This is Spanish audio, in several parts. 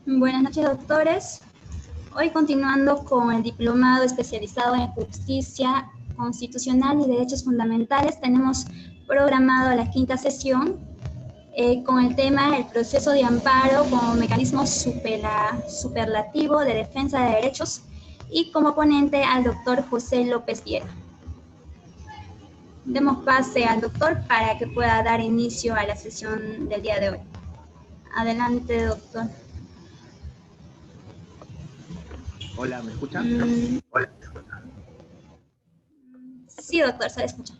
Buenas noches, doctores. Hoy, continuando con el diplomado especializado en justicia constitucional y derechos fundamentales, tenemos programado la quinta sesión con el tema el proceso de amparo como mecanismo superlativo de defensa de derechos, y como ponente al doctor José López Viera. Demos pase al doctor para que pueda dar inicio a la sesión del día de hoy. Adelante, doctor. Hola, ¿me escuchan? Hola. Sí, doctor, se escucha.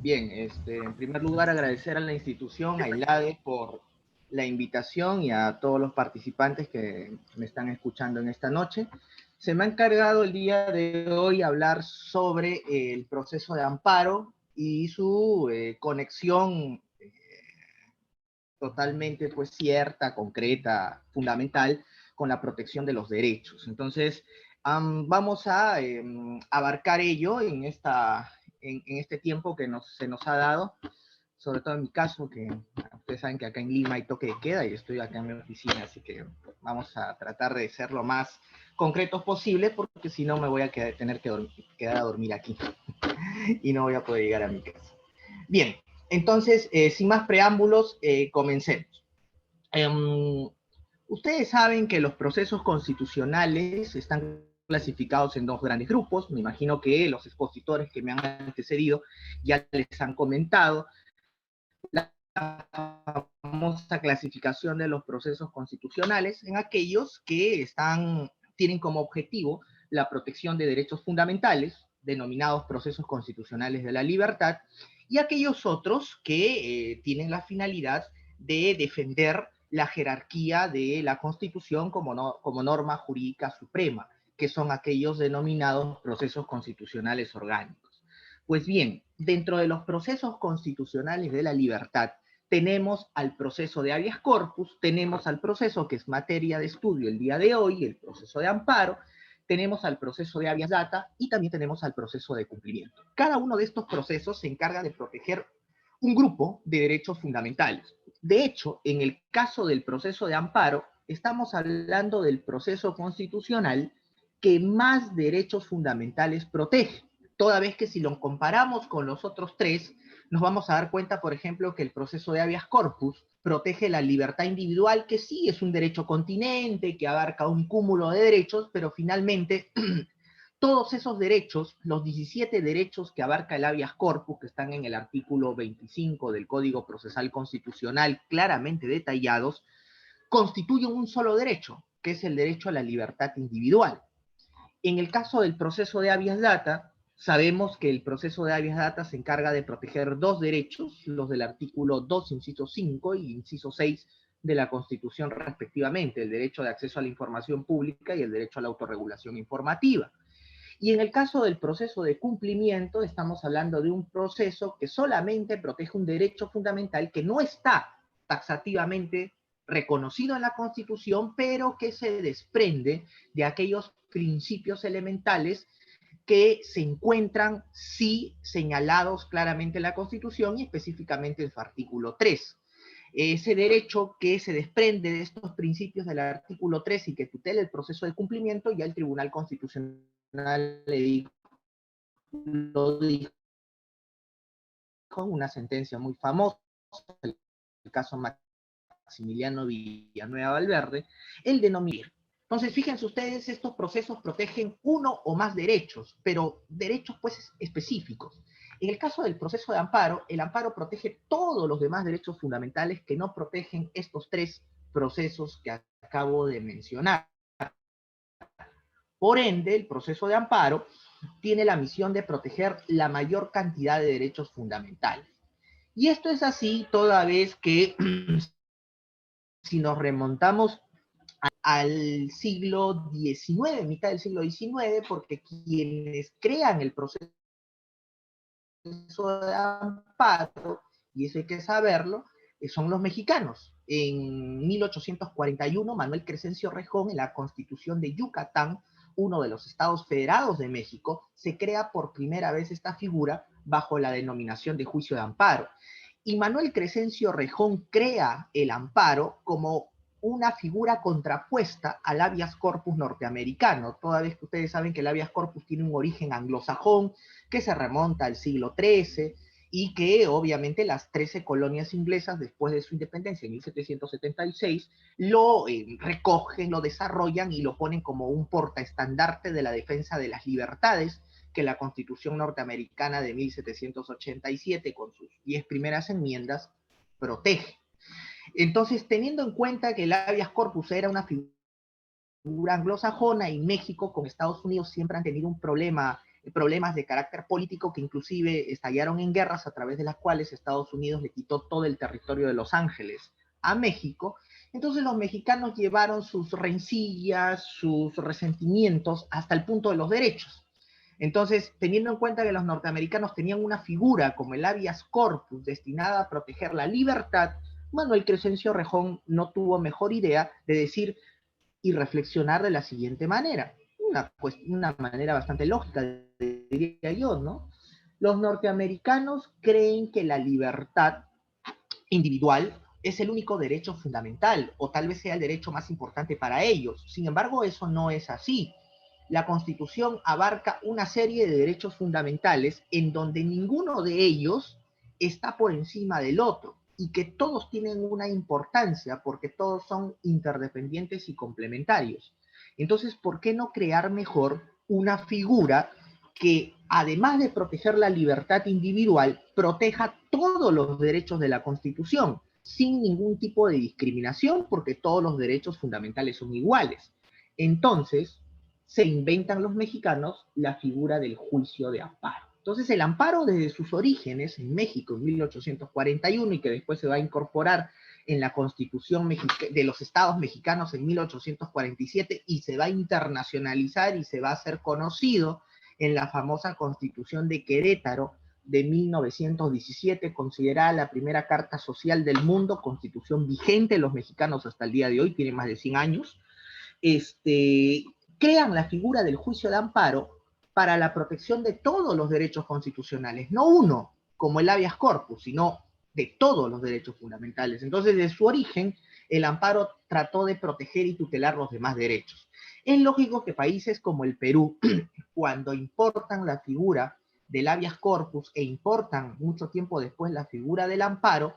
Bien, en primer lugar agradecer a la institución, a ILADE, por la invitación y a todos los participantes que me están escuchando en esta noche. Se me ha encargado el día de hoy hablar sobre el proceso de amparo y su conexión totalmente pues cierta, concreta, fundamental con la protección de los derechos. Entonces, vamos a abarcar ello en este tiempo que se nos ha dado, sobre todo en mi caso, que ustedes saben que acá en Lima hay toque de queda y estoy acá en mi oficina, así que vamos a tratar de ser lo más concretos posible, porque si no me voy a tener que quedar a dormir aquí y no voy a poder llegar a mi casa. Bien, entonces, sin más preámbulos, comencemos. Ustedes saben que los procesos constitucionales están clasificados en dos grandes grupos. Me imagino que los expositores que me han antecedido ya les han comentado la famosa clasificación de los procesos constitucionales en aquellos que tienen como objetivo la protección de derechos fundamentales, denominados procesos constitucionales de la libertad, y aquellos otros que tienen la finalidad de defender la jerarquía de la Constitución como norma jurídica suprema, que son aquellos denominados procesos constitucionales orgánicos. Pues bien, dentro de los procesos constitucionales de la libertad, tenemos al proceso de habeas corpus, tenemos al proceso que es materia de estudio el día de hoy, el proceso de amparo, tenemos al proceso de habeas data y también tenemos al proceso de cumplimiento. Cada uno de estos procesos se encarga de proteger un grupo de derechos fundamentales. De hecho, en el caso del proceso de amparo, estamos hablando del proceso constitucional que más derechos fundamentales protege, toda vez que si lo comparamos con los otros tres, nos vamos a dar cuenta, por ejemplo, que el proceso de habeas corpus protege la libertad individual, que sí es un derecho continente, que abarca un cúmulo de derechos, pero finalmente todos esos derechos, los 17 derechos que abarca el habeas corpus, que están en el artículo 25 del Código Procesal Constitucional, claramente detallados, constituyen un solo derecho, que es el derecho a la libertad individual. En el caso del proceso de habeas data, sabemos que el proceso de habeas data se encarga de proteger dos derechos, los del artículo 2, inciso 5 y inciso 6 de la Constitución respectivamente, el derecho de acceso a la información pública y el derecho a la autorregulación informativa. Y en el caso del proceso de cumplimiento, estamos hablando de un proceso que solamente protege un derecho fundamental que no está taxativamente reconocido en la Constitución, pero que se desprende de aquellos principios elementales que se encuentran sí señalados claramente en la Constitución y específicamente en su artículo 3. Ese derecho que se desprende de estos principios del artículo 3 y que tutela el proceso de cumplimiento, ya el Tribunal Constitucional lo dijo con una sentencia muy famosa, el caso Maximiliano Villanueva Valverde, el denominar. Entonces, fíjense ustedes, estos procesos protegen uno o más derechos, pero derechos pues específicos. En el caso del proceso de amparo, el amparo protege todos los demás derechos fundamentales que no protegen estos tres procesos que acabo de mencionar. Por ende, el proceso de amparo tiene la misión de proteger la mayor cantidad de derechos fundamentales. Y esto es así toda vez que si nos remontamos al siglo XIX, mitad del siglo XIX, porque quienes crean el proceso de amparo, y eso hay que saberlo, son los mexicanos. En 1841, Manuel Crescencio Rejón, en la Constitución de Yucatán, uno de los estados federados de México, se crea por primera vez esta figura bajo la denominación de juicio de amparo. Y Manuel Crescencio Rejón crea el amparo como una figura contrapuesta al habeas corpus norteamericano, toda vez que ustedes saben que el habeas corpus tiene un origen anglosajón que se remonta al siglo XIII y que obviamente las 13 colonias inglesas después de su independencia en 1776 lo recogen, lo desarrollan y lo ponen como un portaestandarte de la defensa de las libertades que la Constitución norteamericana de 1787 con sus 10 primeras enmiendas protege. Entonces, teniendo en cuenta que el habeas corpus era una figura anglosajona y México con Estados Unidos siempre han tenido problemas de carácter político que inclusive estallaron en guerras a través de las cuales Estados Unidos le quitó todo el territorio de Los Ángeles a México, entonces los mexicanos llevaron sus rencillas, sus resentimientos hasta el punto de los derechos. Entonces, teniendo en cuenta que los norteamericanos tenían una figura como el habeas corpus destinada a proteger la libertad, Manuel Crescencio Rejón no tuvo mejor idea de decir y reflexionar de la siguiente manera, una manera bastante lógica, diría yo, ¿no? Los norteamericanos creen que la libertad individual es el único derecho fundamental, o tal vez sea el derecho más importante para ellos. Sin embargo, eso no es así. La Constitución abarca una serie de derechos fundamentales en donde ninguno de ellos está por encima del otro y que todos tienen una importancia porque todos son interdependientes y complementarios. Entonces, ¿por qué no crear mejor una figura que, además de proteger la libertad individual, proteja todos los derechos de la Constitución, sin ningún tipo de discriminación, porque todos los derechos fundamentales son iguales? Entonces, se inventan los mexicanos la figura del juicio de amparo. Entonces, el amparo desde sus orígenes en México en 1841 y que después se va a incorporar en la Constitución de los Estados mexicanos en 1847 y se va a internacionalizar y se va a hacer conocido en la famosa Constitución de Querétaro de 1917, considerada la primera carta social del mundo, constitución vigente, los mexicanos hasta el día de hoy, tienen más de 100 años, crean la figura del juicio de amparo para la protección de todos los derechos constitucionales, no uno, como el habeas corpus, sino de todos los derechos fundamentales. Entonces, de su origen, el amparo trató de proteger y tutelar los demás derechos. Es lógico que países como el Perú, cuando importan la figura del habeas corpus e importan mucho tiempo después la figura del amparo,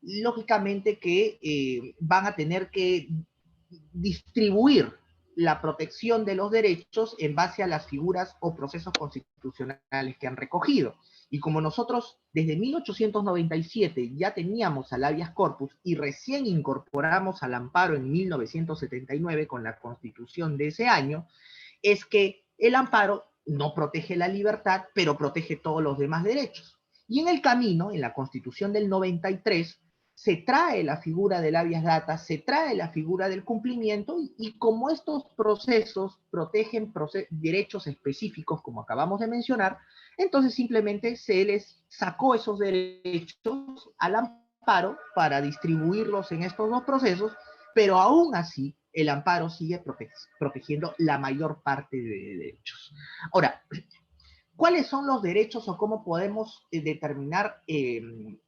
lógicamente que van a tener que distribuir la protección de los derechos en base a las figuras o procesos constitucionales que han recogido. Y como nosotros desde 1897 ya teníamos al habeas corpus y recién incorporamos al amparo en 1979 con la constitución de ese año, es que el amparo no protege la libertad, pero protege todos los demás derechos. Y en el camino, en la constitución del 93, se trae la figura del habeas data, se trae la figura del cumplimiento, y como estos procesos protegen derechos específicos, como acabamos de mencionar, entonces simplemente se les sacó esos derechos al amparo para distribuirlos en estos dos procesos, pero aún así el amparo sigue protegiendo la mayor parte de derechos. Ahora, ¿cuáles son los derechos o cómo podemos determinar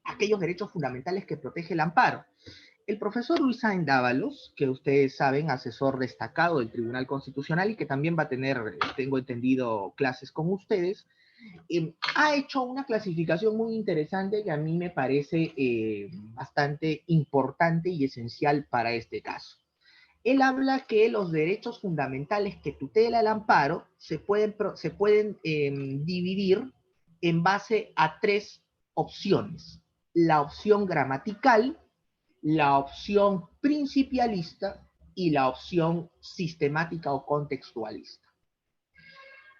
aquellos derechos fundamentales que protege el amparo? El profesor Luis Sáenz Dávalos, que ustedes saben, asesor destacado del Tribunal Constitucional y que también va a tener, tengo entendido, clases con ustedes, ha hecho una clasificación muy interesante que a mí me parece bastante importante y esencial para este caso. Él habla que los derechos fundamentales que tutela el amparo se pueden dividir en base a tres opciones: la opción gramatical, la opción principialista y la opción sistemática o contextualista.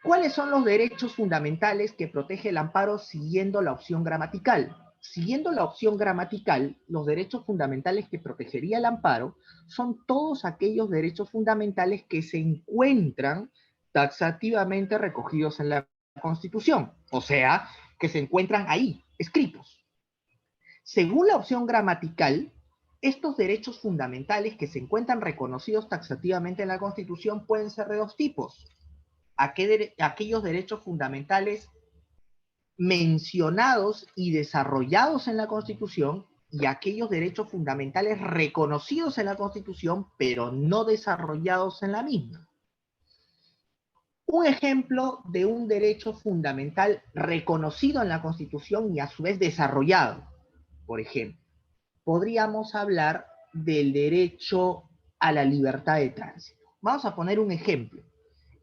¿Cuáles son los derechos fundamentales que protege el amparo siguiendo la opción gramatical? Siguiendo la opción gramatical, los derechos fundamentales que protegería el amparo son todos aquellos derechos fundamentales que se encuentran taxativamente recogidos en la Constitución, o sea, que se encuentran ahí, escritos. Según la opción gramatical, estos derechos fundamentales que se encuentran reconocidos taxativamente en la Constitución pueden ser de dos tipos: aquellos derechos fundamentales mencionados y desarrollados en la Constitución, y aquellos derechos fundamentales reconocidos en la Constitución, pero no desarrollados en la misma. Un ejemplo de un derecho fundamental reconocido en la Constitución y a su vez desarrollado, por ejemplo, podríamos hablar del derecho a la libertad de tránsito. Vamos a poner un ejemplo.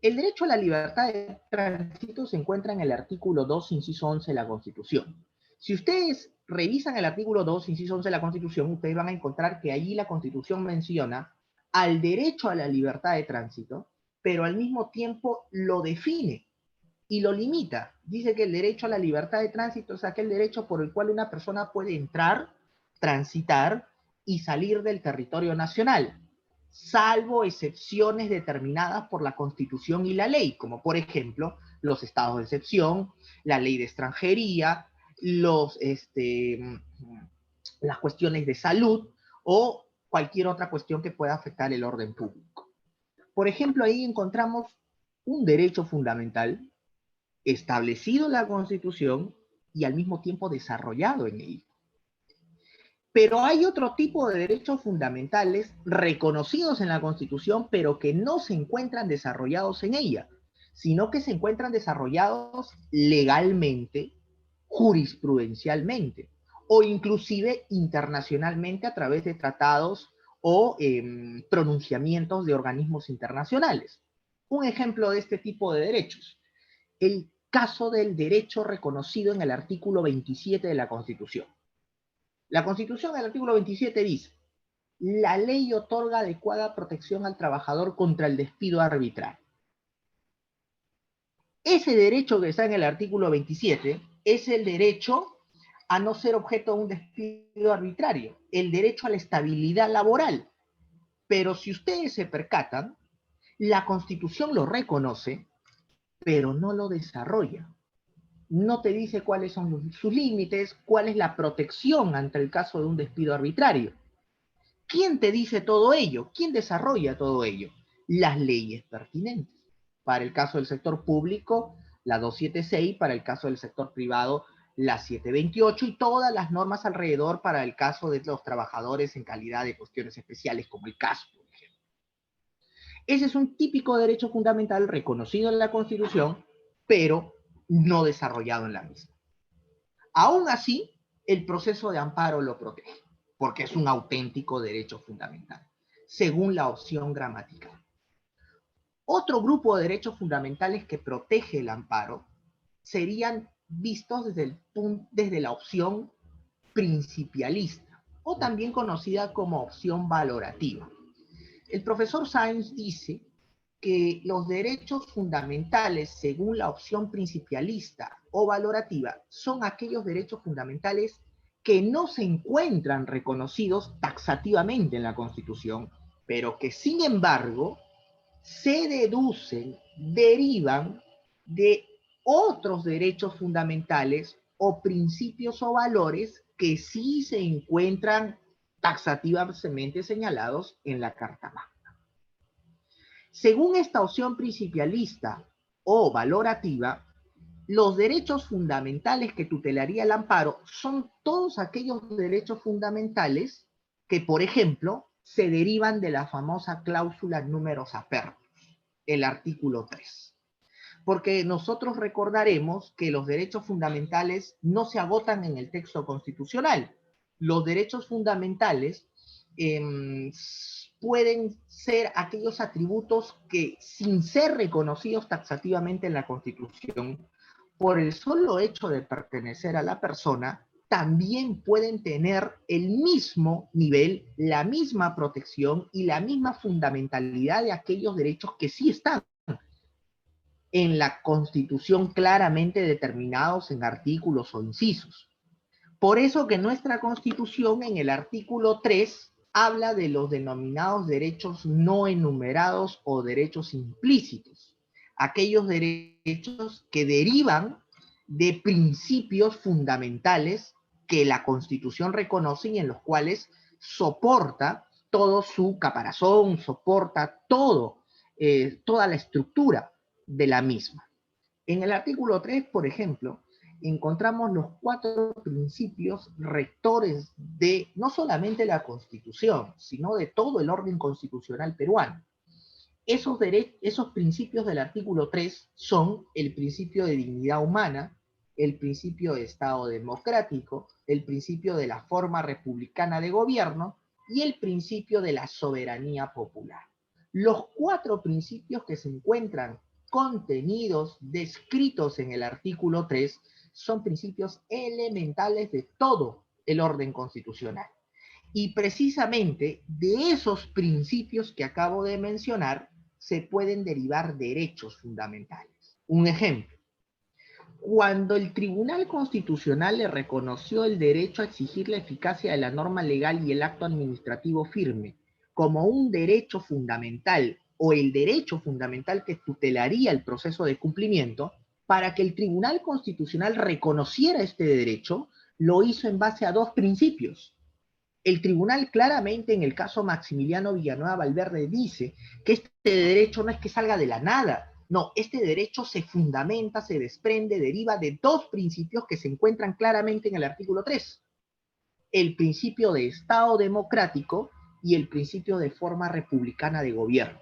El derecho a la libertad de tránsito se encuentra en el artículo 2, inciso 11 de la Constitución. Si ustedes revisan el artículo 2, inciso 11 de la Constitución, ustedes van a encontrar que allí la Constitución menciona al derecho a la libertad de tránsito, pero al mismo tiempo lo define y lo limita. Dice que el derecho a la libertad de tránsito es aquel derecho por el cual una persona puede entrar, transitar y salir del territorio nacional, salvo excepciones determinadas por la Constitución y la ley, como por ejemplo los estados de excepción, la ley de extranjería, las cuestiones de salud o cualquier otra cuestión que pueda afectar el orden público. Por ejemplo, ahí encontramos un derecho fundamental establecido en la Constitución y al mismo tiempo desarrollado en ella. Pero hay otro tipo de derechos fundamentales reconocidos en la Constitución, pero que no se encuentran desarrollados en ella, sino que se encuentran desarrollados legalmente, jurisprudencialmente, o inclusive internacionalmente a través de tratados o pronunciamientos de organismos internacionales. Un ejemplo de este tipo de derechos, el caso del derecho reconocido en el artículo 27 de la Constitución. La Constitución, en el artículo 27, dice: la ley otorga adecuada protección al trabajador contra el despido arbitrario. Ese derecho que está en el artículo 27 es el derecho a no ser objeto de un despido arbitrario, el derecho a la estabilidad laboral. Pero si ustedes se percatan, la Constitución lo reconoce, pero no lo desarrolla. No te dice cuáles son sus límites, cuál es la protección ante el caso de un despido arbitrario. ¿Quién te dice todo ello? ¿Quién desarrolla todo ello? Las leyes pertinentes. Para el caso del sector público, la 276, para el caso del sector privado, la 728, y todas las normas alrededor para el caso de los trabajadores en calidad de cuestiones especiales, como el caso, por ejemplo. Ese es un típico derecho fundamental reconocido en la Constitución, pero no desarrollado en la misma. Aún así, el proceso de amparo lo protege, porque es un auténtico derecho fundamental, según la opción gramatical. Otro grupo de derechos fundamentales que protege el amparo serían vistos desde la opción principialista, o también conocida como opción valorativa. El profesor Sáenz dice que los derechos fundamentales, según la opción principialista o valorativa, son aquellos derechos fundamentales que no se encuentran reconocidos taxativamente en la Constitución, pero que sin embargo se deducen, derivan de otros derechos fundamentales o principios o valores que sí se encuentran taxativamente señalados en la Carta Magna. Según esta opción principialista o valorativa, los derechos fundamentales que tutelaría el amparo son todos aquellos derechos fundamentales que, por ejemplo, se derivan de la famosa cláusula numerus apertus, el artículo 3. Porque nosotros recordaremos que los derechos fundamentales no se agotan en el texto constitucional. Los derechos fundamentales pueden ser aquellos atributos que, sin ser reconocidos taxativamente en la Constitución, por el solo hecho de pertenecer a la persona, también pueden tener el mismo nivel, la misma protección y la misma fundamentalidad de aquellos derechos que sí están en la Constitución claramente determinados en artículos o incisos. Por eso que nuestra Constitución, en el artículo 3, habla de los denominados derechos no enumerados o derechos implícitos, aquellos derechos que derivan de principios fundamentales que la Constitución reconoce y en los cuales soporta todo su caparazón, soporta toda la estructura de la misma. En el artículo 3, por ejemplo, encontramos los 4 principios rectores de no solamente la Constitución, sino de todo el orden constitucional peruano. Esos principios del artículo 3 son el principio de dignidad humana, el principio de Estado democrático, el principio de la forma republicana de gobierno y el principio de la soberanía popular. Los 4 principios que se encuentran contenidos, descritos en el artículo 3, son principios elementales de todo el orden constitucional. Y precisamente de esos principios que acabo de mencionar se pueden derivar derechos fundamentales. Un ejemplo: cuando el Tribunal Constitucional le reconoció el derecho a exigir la eficacia de la norma legal y el acto administrativo firme como un derecho fundamental o el derecho fundamental que tutelaría el proceso de cumplimiento, para que el Tribunal Constitucional reconociera este derecho, lo hizo en base a 2 principios. El tribunal claramente en el caso Maximiliano Villanueva Valverde dice que este derecho no es que salga de la nada, no, este derecho se fundamenta, se desprende, deriva de 2 principios que se encuentran claramente en el artículo 3. El principio de Estado democrático y el principio de forma republicana de gobierno.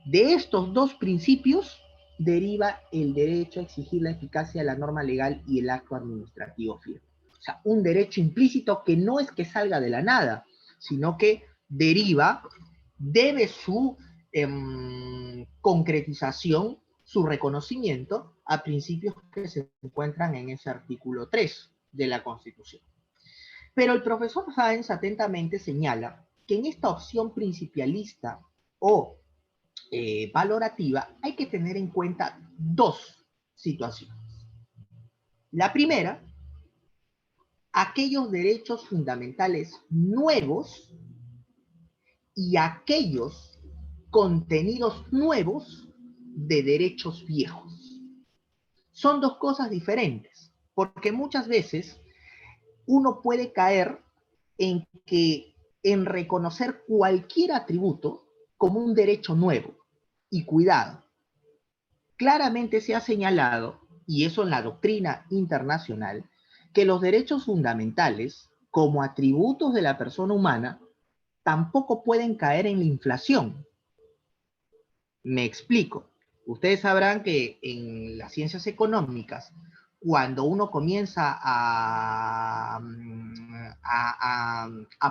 De estos 2 principios deriva el derecho a exigir la eficacia de la norma legal y el acto administrativo firme. O sea, un derecho implícito que no es que salga de la nada, sino que deriva, debe su concretización, su reconocimiento a principios que se encuentran en ese artículo 3 de la Constitución. Pero el profesor Sáenz atentamente señala que en esta opción principialista o valorativa hay que tener en cuenta 2 situaciones. La primera, aquellos derechos fundamentales nuevos y aquellos contenidos nuevos de derechos viejos. Son 2 cosas diferentes, porque muchas veces uno puede caer en reconocer cualquier atributo como un derecho nuevo. Y cuidado, claramente se ha señalado, y eso en la doctrina internacional, que los derechos fundamentales, como atributos de la persona humana, tampoco pueden caer en la inflación. Me explico. Ustedes sabrán que en las ciencias económicas, cuando uno comienza a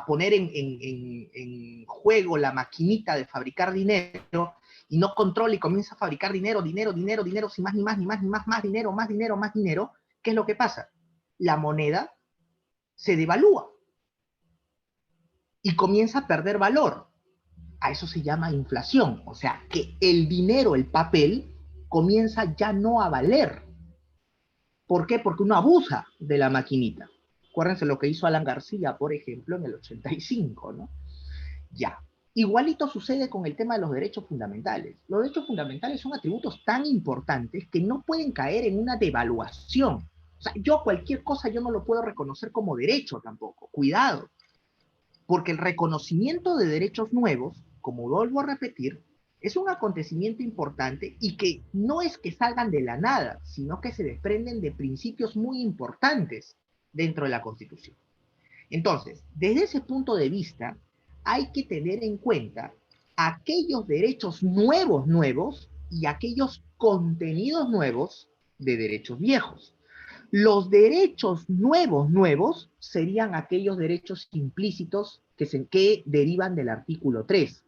poner en juego la maquinita de fabricar dinero y no controla y comienza a fabricar dinero, sin más ni más, más dinero, ¿qué es lo que pasa? La moneda se devalúa y comienza a perder valor. A eso se llama inflación, o sea, que el dinero, el papel, comienza ya no a valer. ¿Por qué? Porque uno abusa de la maquinita. Acuérdense lo que hizo Alan García, por ejemplo, en el 85, ¿no? Ya. Igualito sucede con el tema de los derechos fundamentales. Los derechos fundamentales son atributos tan importantes que no pueden caer en una devaluación. O sea, cualquier cosa yo no lo puedo reconocer como derecho tampoco. Cuidado. Porque el reconocimiento de derechos nuevos, como vuelvo a repetir, es un acontecimiento importante y que no es que salgan de la nada, sino que se desprenden de principios muy importantes dentro de la Constitución. Entonces, desde ese punto de vista, hay que tener en cuenta aquellos derechos nuevos y aquellos contenidos nuevos de derechos viejos. Los derechos nuevos serían aquellos derechos implícitos que derivan del artículo 3.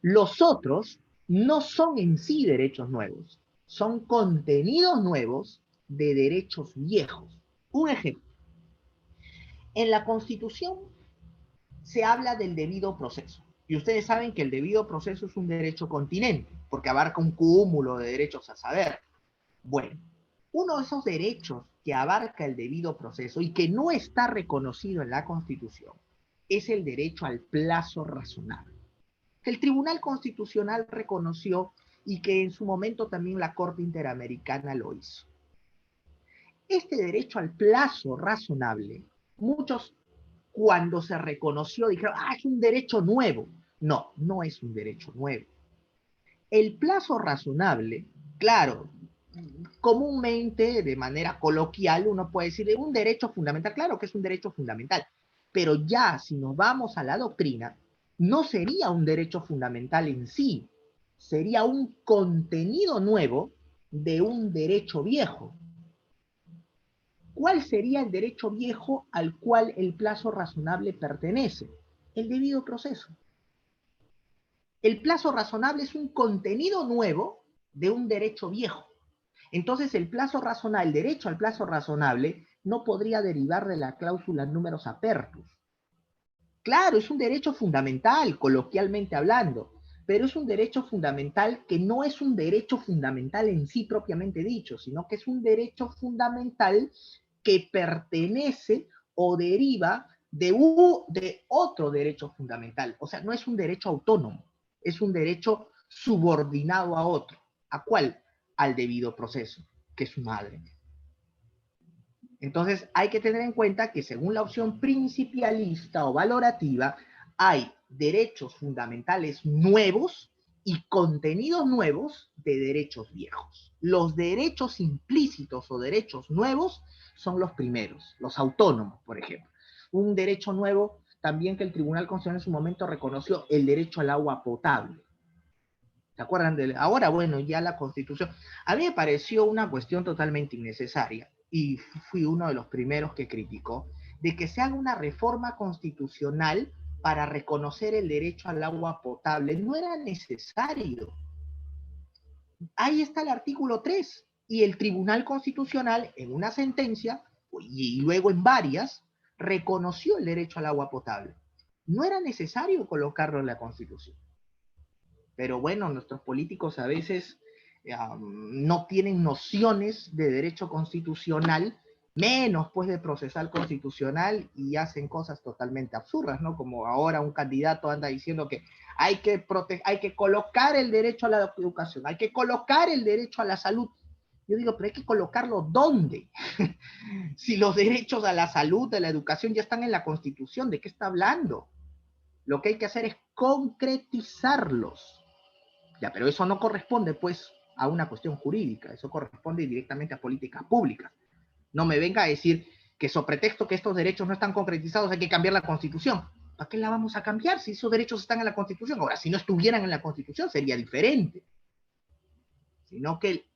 Los otros no son en sí derechos nuevos, son contenidos nuevos de derechos viejos. Un ejemplo. En la Constitución se habla del debido proceso. Y ustedes saben que el debido proceso es un derecho continente, porque abarca un cúmulo de derechos a saber. Bueno, uno de esos derechos que abarca el debido proceso y que no está reconocido en la Constitución es el derecho al plazo razonable, que el Tribunal Constitucional reconoció y que en su momento también la Corte Interamericana lo hizo. Este derecho al plazo razonable, muchos cuando se reconoció dijeron, es un derecho nuevo. No, no es un derecho nuevo. El plazo razonable, claro, comúnmente, de manera coloquial, uno puede decir un derecho fundamental. Claro que es un derecho fundamental, pero ya si nos vamos a la doctrina, no sería un derecho fundamental en sí, sería un contenido nuevo de un derecho viejo. ¿Cuál sería el derecho viejo al cual el plazo razonable pertenece? El debido proceso. El plazo razonable es un contenido nuevo de un derecho viejo. Entonces el plazo razonable, el derecho al plazo razonable, no podría derivar de la cláusula numerus apertus. Claro, es un derecho fundamental, coloquialmente hablando, pero es un derecho fundamental que no es un derecho fundamental en sí propiamente dicho, sino que es un derecho fundamental que pertenece o deriva de otro derecho fundamental. O sea, no es un derecho autónomo, es un derecho subordinado a otro. ¿A cuál? Al debido proceso, que es su madre. Entonces hay que tener en cuenta que según la opción principialista o valorativa, hay derechos fundamentales nuevos y contenidos nuevos de derechos viejos. Los derechos implícitos o derechos nuevos son los primeros, los autónomos, por ejemplo. Un derecho nuevo también que el Tribunal Constitucional en su momento reconoció, el derecho al agua potable. ¿Se acuerdan de ahora? Bueno, ya la Constitución. A mí me pareció una cuestión totalmente innecesaria, y fui uno de los primeros que criticó, de que se haga una reforma constitucional para reconocer el derecho al agua potable. No era necesario. Ahí está el artículo 3, y el Tribunal Constitucional, en una sentencia, y luego en varias, reconoció el derecho al agua potable. No era necesario colocarlo en la Constitución. Pero bueno, nuestros políticos a veces no tienen nociones de derecho constitucional, menos pues de procesal constitucional, y hacen cosas totalmente absurdas, ¿no? Como ahora un candidato anda diciendo que hay que colocar el derecho a la educación, hay que colocar el derecho a la salud. Yo digo, pero hay que colocarlo ¿dónde? Si los derechos a la salud, a la educación ya están en la Constitución, ¿de qué está hablando? Lo que hay que hacer es concretizarlos. Ya, pero eso no corresponde, pues, a una cuestión jurídica, eso corresponde directamente a políticas públicas. No me venga a decir que sobre pretexto que estos derechos no están concretizados hay que cambiar la Constitución. ¿Para qué la vamos a cambiar si esos derechos están en la Constitución? Ahora, si no estuvieran en la Constitución sería diferente. Sino que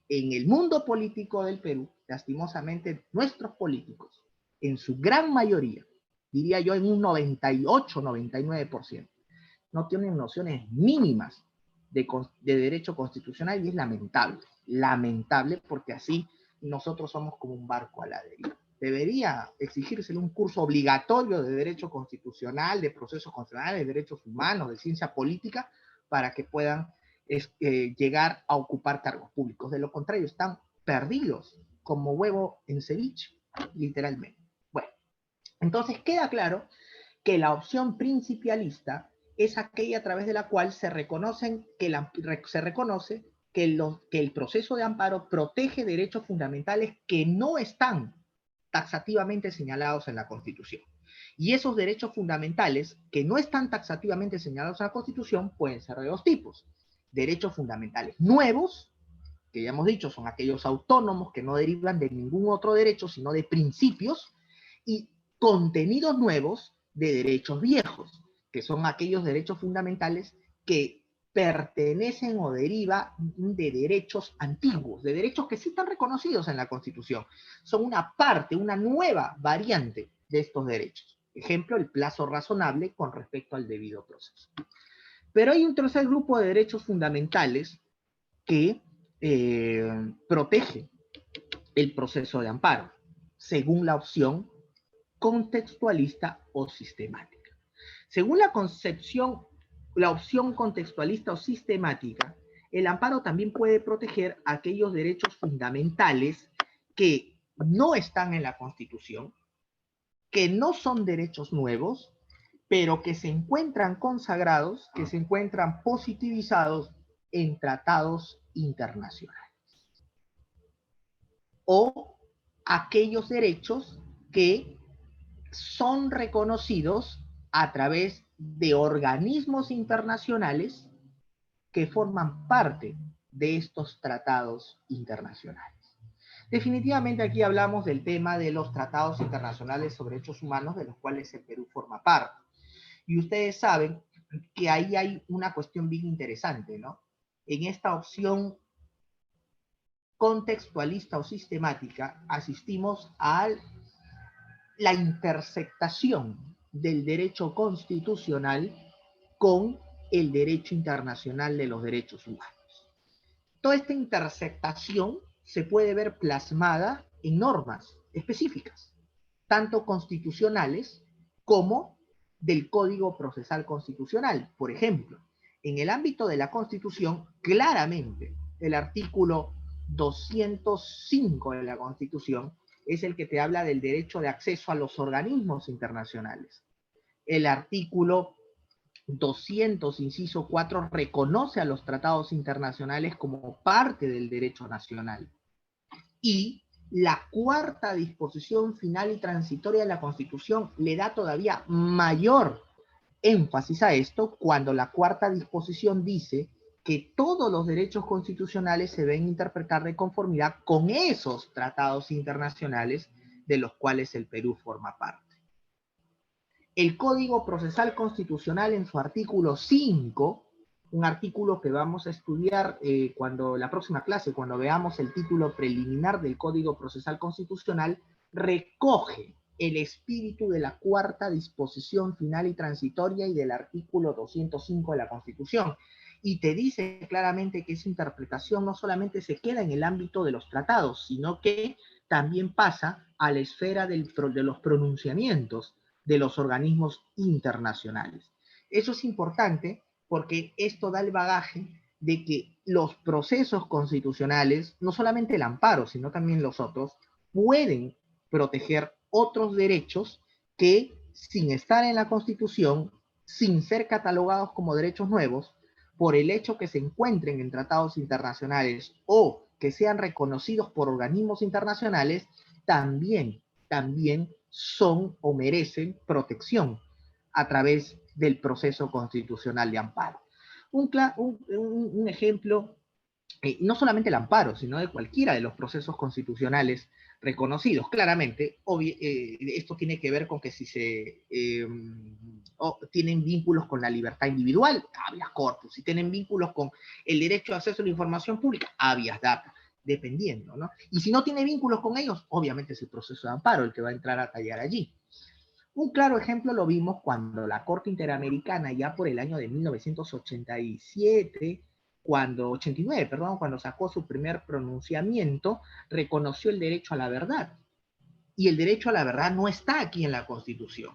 en el mundo político del Perú, lastimosamente, nuestros políticos, en su gran mayoría, diría yo en un 98, 99%, no tienen nociones mínimas de derecho constitucional, y es lamentable, porque así nosotros somos como un barco a la deriva. Debería exigirse un curso obligatorio de derecho constitucional, de procesos constitucionales, de derechos humanos, de ciencia política, para que puedan llegar a ocupar cargos públicos. De lo contrario, están perdidos como huevo en ceviche, literalmente. Bueno, entonces queda claro que la opción principialista es aquella a través de la cual se reconoce que el proceso de amparo protege derechos fundamentales que no están taxativamente señalados en la Constitución. Y esos derechos fundamentales que no están taxativamente señalados en la Constitución pueden ser de dos tipos. Derechos fundamentales nuevos, que ya hemos dicho son aquellos autónomos que no derivan de ningún otro derecho, sino de principios, y contenidos nuevos de derechos viejos, que son aquellos derechos fundamentales que pertenecen o derivan de derechos antiguos, de derechos que sí están reconocidos en la Constitución. Son una parte, una nueva variante de estos derechos. Ejemplo, el plazo razonable con respecto al debido proceso. Pero hay un tercer grupo de derechos fundamentales que protege el proceso de amparo, según la opción contextualista o sistemática. Según la concepción, la opción contextualista o sistemática, el amparo también puede proteger aquellos derechos fundamentales que no están en la Constitución, que no son derechos nuevos, pero que se encuentran consagrados, que se encuentran positivizados en tratados internacionales. O aquellos derechos que son reconocidos a través de organismos internacionales que forman parte de estos tratados internacionales. Definitivamente aquí hablamos del tema de los tratados internacionales sobre derechos humanos, de los cuales el Perú forma parte. Y ustedes saben que ahí hay una cuestión bien interesante, ¿no? En esta opción contextualista o sistemática, asistimos a la intersectación del derecho constitucional con el derecho internacional de los derechos humanos. Toda esta intersectación se puede ver plasmada en normas específicas, tanto constitucionales como del Código Procesal Constitucional. Por ejemplo, en el ámbito de la Constitución, claramente el artículo 205 de la Constitución es el que te habla del derecho de acceso a los organismos internacionales. El artículo 200, inciso 4, reconoce a los tratados internacionales como parte del derecho nacional. Y la cuarta disposición final y transitoria de la Constitución le da todavía mayor énfasis a esto cuando la cuarta disposición dice que todos los derechos constitucionales se deben interpretar de conformidad con esos tratados internacionales de los cuales el Perú forma parte. El Código Procesal Constitucional en su artículo 5, un artículo que vamos a estudiar cuando la próxima clase, cuando veamos el título preliminar del Código Procesal Constitucional, recoge el espíritu de la cuarta disposición final y transitoria y del artículo 205 de la Constitución. Y te dice claramente que esa interpretación no solamente se queda en el ámbito de los tratados, sino que también pasa a la esfera de los pronunciamientos de los organismos internacionales. Eso es importante porque esto da el bagaje de que los procesos constitucionales, no solamente el amparo, sino también los otros, pueden proteger otros derechos que, sin estar en la Constitución, sin ser catalogados como derechos nuevos, por el hecho que se encuentren en tratados internacionales o que sean reconocidos por organismos internacionales, también son o merecen protección a través del proceso constitucional de amparo. Un ejemplo, no solamente el amparo, sino de cualquiera de los procesos constitucionales reconocidos. Claramente, esto tiene que ver con que si tienen vínculos con la libertad individual, habeas corpus. Si tienen vínculos con el derecho de acceso a la información pública, habeas data, dependiendo, ¿no? Y si no tiene vínculos con ellos, obviamente es el proceso de amparo el que va a entrar a tallar allí. Un claro ejemplo lo vimos cuando la Corte Interamericana, ya por el año de 1987, cuando sacó su primer pronunciamiento, reconoció el derecho a la verdad. Y el derecho a la verdad no está aquí en la Constitución.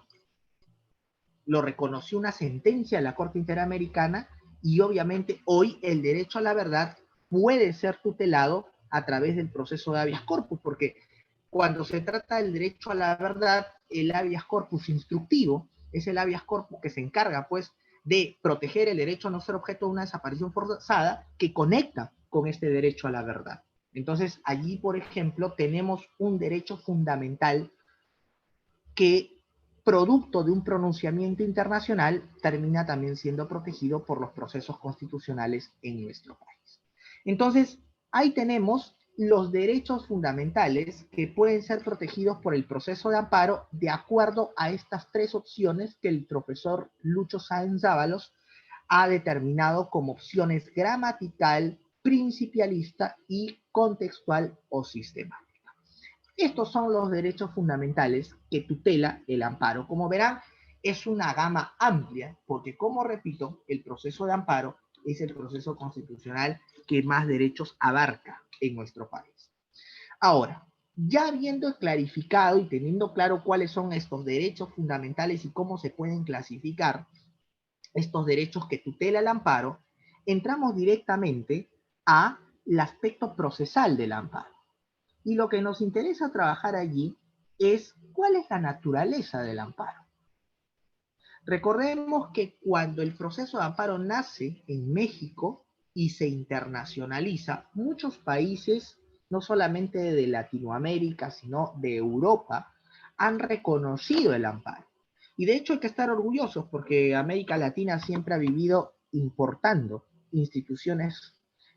Lo reconoció una sentencia de la Corte Interamericana y obviamente hoy el derecho a la verdad puede ser tutelado a través del proceso de habeas corpus, porque cuando se trata del derecho a la verdad, el habeas corpus instructivo es el habeas corpus que se encarga, pues, de proteger el derecho a no ser objeto de una desaparición forzada que conecta con este derecho a la verdad. Entonces, allí, por ejemplo, tenemos un derecho fundamental que, producto de un pronunciamiento internacional, termina también siendo protegido por los procesos constitucionales en nuestro país. Entonces, ahí tenemos los derechos fundamentales que pueden ser protegidos por el proceso de amparo de acuerdo a estas tres opciones que el profesor Lucho Sáenz Ábalos ha determinado como opciones gramatical, principialista y contextual o sistemática. Estos son los derechos fundamentales que tutela el amparo. Como verán, es una gama amplia, porque como repito, el proceso de amparo es el proceso constitucional que más derechos abarca en nuestro país. Ahora, ya habiendo clarificado y teniendo claro cuáles son estos derechos fundamentales y cómo se pueden clasificar estos derechos que tutela el amparo, entramos directamente al aspecto procesal del amparo. Y lo que nos interesa trabajar allí es cuál es la naturaleza del amparo. Recordemos que cuando el proceso de amparo nace en México y se internacionaliza, muchos países, no solamente de Latinoamérica, sino de Europa, han reconocido el amparo. Y de hecho hay que estar orgullosos porque América Latina siempre ha vivido importando instituciones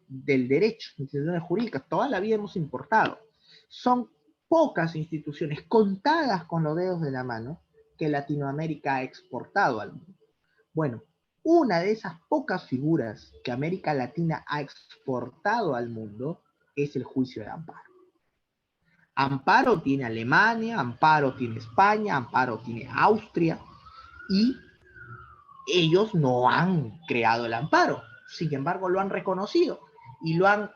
del derecho, instituciones jurídicas, toda la vida hemos importado. Son pocas instituciones, contadas con los dedos de la mano, que Latinoamérica ha exportado al mundo. Bueno, una de esas pocas figuras que América Latina ha exportado al mundo es el juicio de amparo. Amparo tiene Alemania, amparo tiene España, amparo tiene Austria, y ellos no han creado el amparo, sin embargo lo han reconocido y lo han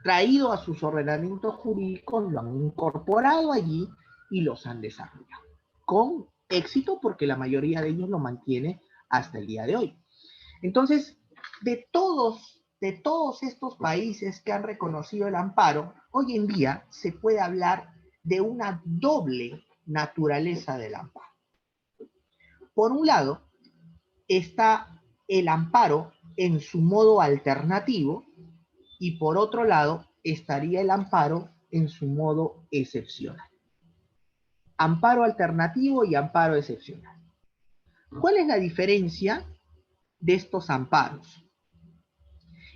traído a sus ordenamientos jurídicos, lo han incorporado allí y los han desarrollado con éxito, porque la mayoría de ellos lo mantiene hasta el día de hoy. Entonces, de todos estos países que han reconocido el amparo, hoy en día se puede hablar de una doble naturaleza del amparo. Por un lado, está el amparo en su modo alternativo, y por otro lado estaría el amparo en su modo excepcional. Amparo alternativo y amparo excepcional. ¿Cuál es la diferencia de estos amparos?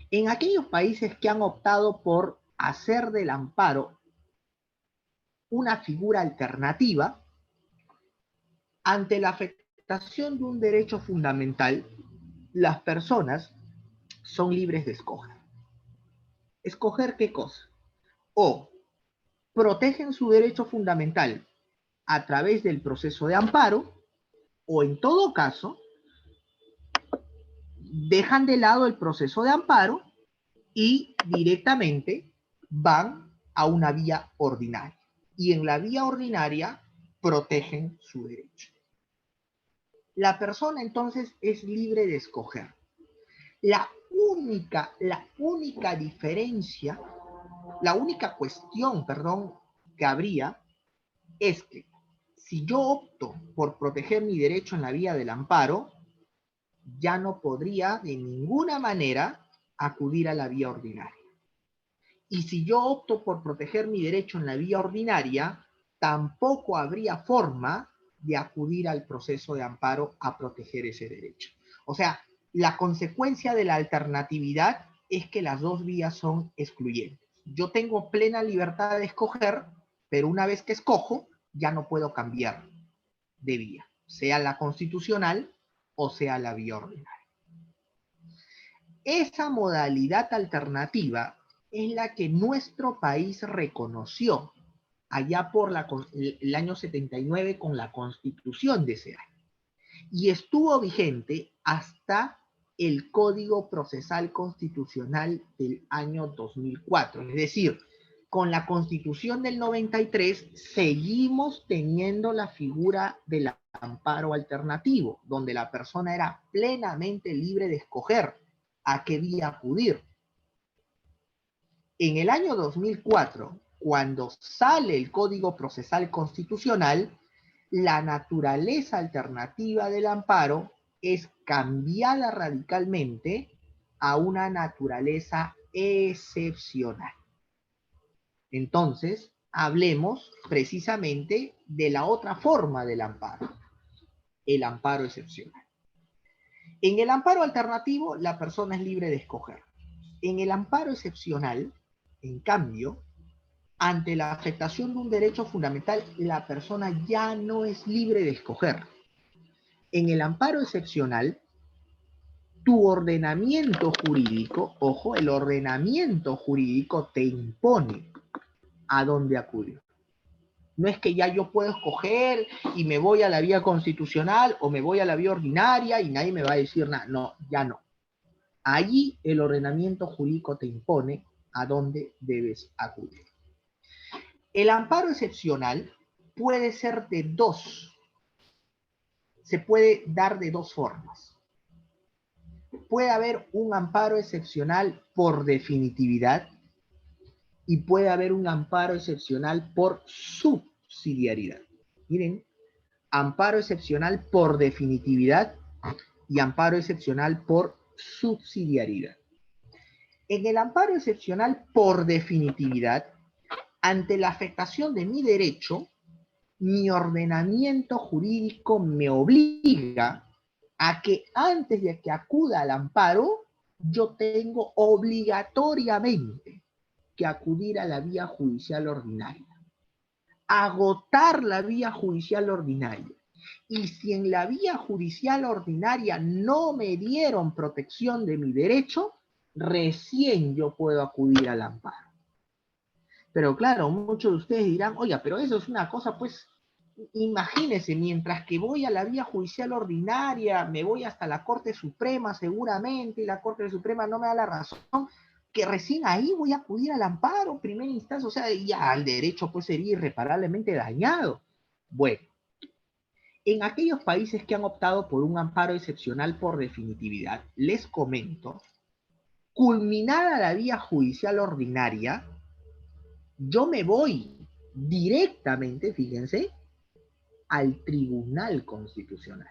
En aquellos países que han optado por hacer del amparo una figura alternativa ante la afectación de un derecho fundamental, las personas son libres de escoger. ¿Escoger qué cosa? O protegen su derecho fundamental a través del proceso de amparo, o en todo caso, dejan de lado el proceso de amparo y directamente van a una vía ordinaria. Y en la vía ordinaria protegen su derecho. La persona entonces es libre de escoger. La única diferencia, la única cuestión, que habría es que si yo opto por proteger mi derecho en la vía del amparo, ya no podría de ninguna manera acudir a la vía ordinaria. Y si yo opto por proteger mi derecho en la vía ordinaria, tampoco habría forma de acudir al proceso de amparo a proteger ese derecho. O sea, la consecuencia de la alternatividad es que las dos vías son excluyentes. Yo tengo plena libertad de escoger, pero una vez que escojo, ya no puedo cambiar de vía, sea la constitucional o sea la vía ordinaria. Esa modalidad alternativa es la que nuestro país reconoció allá por el año 79 con la Constitución de ese año. Y estuvo vigente hasta el Código Procesal Constitucional del año 2004. Es decir, con la Constitución del 93 seguimos teniendo la figura del amparo alternativo, donde la persona era plenamente libre de escoger a qué vía acudir. En el año 2004, cuando sale el Código Procesal Constitucional, la naturaleza alternativa del amparo es cambiada radicalmente a una naturaleza excepcional. Entonces, hablemos precisamente de la otra forma del amparo, el amparo excepcional. En el amparo alternativo, la persona es libre de escoger. En el amparo excepcional, en cambio, ante la afectación de un derecho fundamental, la persona ya no es libre de escoger. En el amparo excepcional, tu ordenamiento jurídico, ojo, el ordenamiento jurídico te impone a dónde acudir. No es que ya yo puedo escoger y me voy a la vía constitucional o me voy a la vía ordinaria y nadie me va a decir nada. No, ya no. Allí el ordenamiento jurídico te impone a dónde debes acudir. El amparo excepcional puede ser se puede dar de dos formas. Puede haber un amparo excepcional por definitividad y puede haber un amparo excepcional por subsidiariedad. Miren, amparo excepcional por definitividad y amparo excepcional por subsidiariedad. En el amparo excepcional por definitividad, ante la afectación de mi derecho, mi ordenamiento jurídico me obliga a que antes de que acuda al amparo, yo tengo obligatoriamente que acudir a la vía judicial ordinaria, agotar la vía judicial ordinaria. Y si en la vía judicial ordinaria no me dieron protección de mi derecho, recién yo puedo acudir al amparo. Pero claro, muchos de ustedes dirán, oiga, pero eso es una cosa, pues, imagínense, mientras que voy a la vía judicial ordinaria, me voy hasta la Corte Suprema seguramente, y la Corte Suprema no me da la razón, que recién ahí voy a acudir al amparo, primera instancia, o sea, ya el derecho pues sería irreparablemente dañado. Bueno, en aquellos países que han optado por un amparo excepcional por definitividad, les comento, culminada la vía judicial ordinaria, yo me voy directamente, fíjense, al Tribunal Constitucional.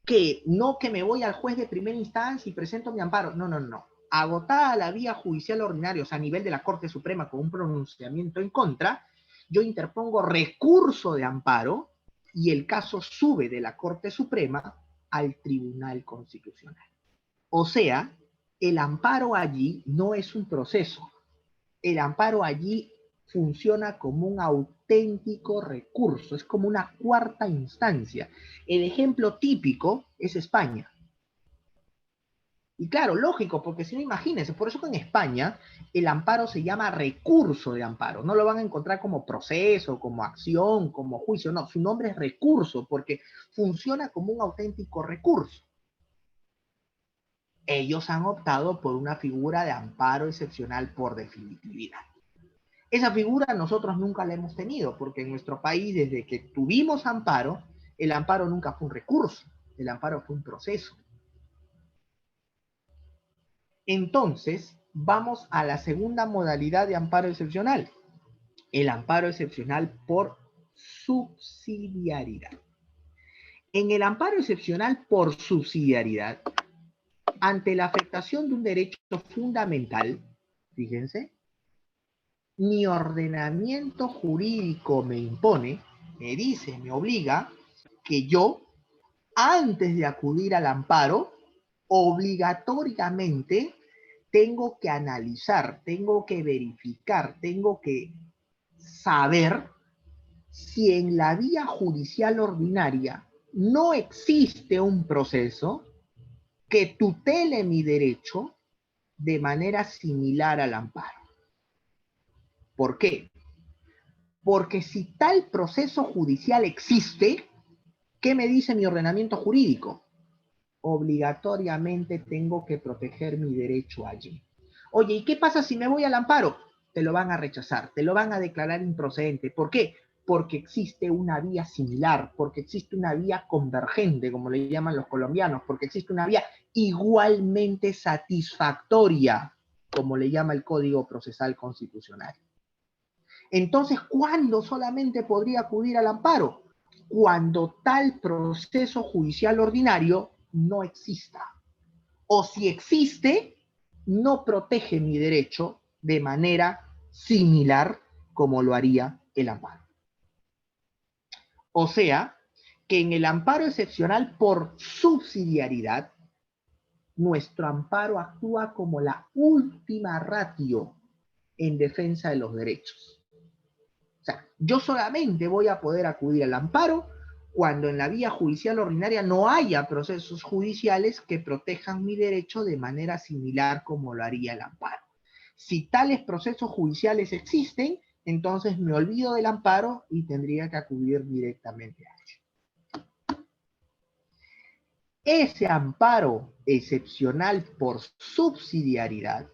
Que no que me voy al juez de primera instancia y presento mi amparo. No, no, no. Agotada la vía judicial ordinaria, o sea, a nivel de la Corte Suprema con un pronunciamiento en contra, yo interpongo recurso de amparo y el caso sube de la Corte Suprema al Tribunal Constitucional. O sea, el amparo allí no es un proceso. El amparo allí funciona como un auténtico recurso, es como una cuarta instancia. El ejemplo típico es España. Y claro, lógico, porque si no, imagínense, por eso que en España el amparo se llama recurso de amparo. No lo van a encontrar como proceso, como acción, como juicio, no, su nombre es recurso, porque funciona como un auténtico recurso. Ellos han optado por una figura de amparo excepcional por definitividad. Esa figura nosotros nunca la hemos tenido, porque en nuestro país, desde que tuvimos amparo, el amparo nunca fue un recurso, el amparo fue un proceso. Entonces, vamos a la segunda modalidad de amparo excepcional, el amparo excepcional por subsidiariedad. En el amparo excepcional por subsidiariedad, ante la afectación de un derecho fundamental, fíjense, mi ordenamiento jurídico me impone, me dice, me obliga que yo, antes de acudir al amparo, obligatoriamente tengo que analizar, tengo que verificar, tengo que saber si en la vía judicial ordinaria no existe un proceso que tutele mi derecho de manera similar al amparo. ¿Por qué? Porque si tal proceso judicial existe, ¿qué me dice mi ordenamiento jurídico? Obligatoriamente tengo que proteger mi derecho allí. Oye, ¿y qué pasa si me voy al amparo? Te lo van a rechazar, te lo van a declarar improcedente. ¿Por qué? Porque existe una vía similar, porque existe una vía convergente, como le llaman los colombianos, porque existe una vía igualmente satisfactoria, como le llama el Código Procesal Constitucional. Entonces, ¿cuándo solamente podría acudir al amparo? Cuando tal proceso judicial ordinario no exista. O si existe, no protege mi derecho de manera similar como lo haría el amparo. O sea, que en el amparo excepcional por subsidiariedad, nuestro amparo actúa como la última ratio en defensa de los derechos. O sea, yo solamente voy a poder acudir al amparo cuando en la vía judicial ordinaria no haya procesos judiciales que protejan mi derecho de manera similar como lo haría el amparo. Si tales procesos judiciales existen, entonces me olvido del amparo y tendría que acudir directamente a él. Ese amparo excepcional por subsidiariedad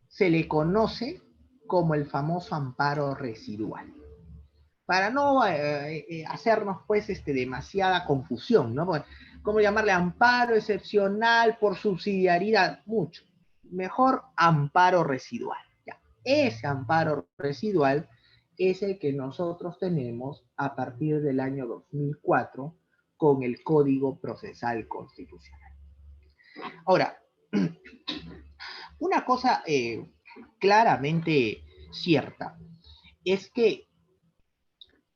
se le conoce como el famoso amparo residual. Para no hacernos pues demasiada confusión, ¿no? ¿Cómo llamarle amparo excepcional por subsidiariedad? Mucho. Mejor amparo residual. Ya. Ese amparo residual es el que nosotros tenemos a partir del año 2004 con el Código Procesal Constitucional. Ahora, una cosa claramente cierta es que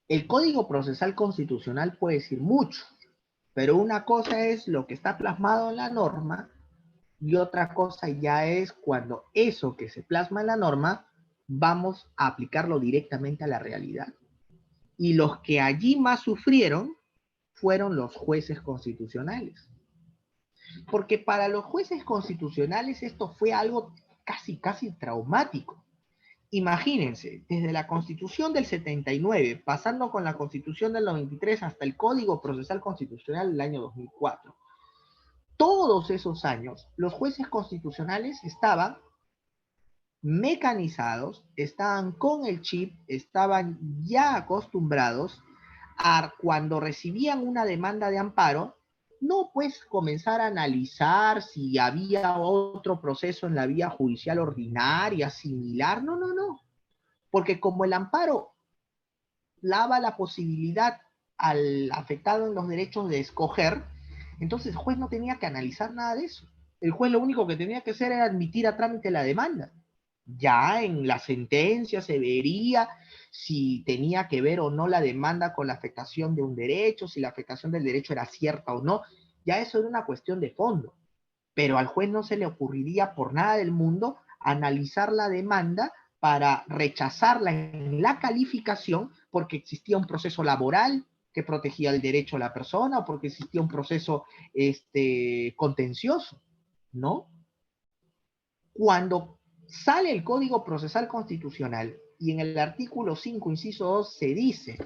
el Código Procesal Constitucional puede decir mucho, pero una cosa es lo que está plasmado en la norma y otra cosa ya es cuando eso que se plasma en la norma vamos a aplicarlo directamente a la realidad. Y los que allí más sufrieron fueron los jueces constitucionales. Porque para los jueces constitucionales esto fue algo casi traumático. Imagínense, desde la Constitución del 79, pasando con la Constitución del 93 hasta el Código Procesal Constitucional del año 2004. Todos esos años, los jueces constitucionales estaban mecanizados, estaban con el chip, estaban ya acostumbrados a cuando recibían una demanda de amparo, no pues comenzar a analizar si había otro proceso en la vía judicial ordinaria, similar, no, porque como el amparo daba la posibilidad al afectado en los derechos de escoger, entonces el juez no tenía que analizar nada de eso. El juez lo único que tenía que hacer era admitir a trámite la demanda. Ya en la sentencia se vería si tenía que ver o no la demanda con la afectación de un derecho, si la afectación del derecho era cierta o no. Ya eso era una cuestión de fondo. Pero al juez no se le ocurriría por nada del mundo analizar la demanda para rechazarla en la calificación porque existía un proceso laboral que protegía el derecho a la persona o porque existía un proceso contencioso, ¿no? Cuando sale el Código Procesal Constitucional y en el artículo 5, inciso 2, se dice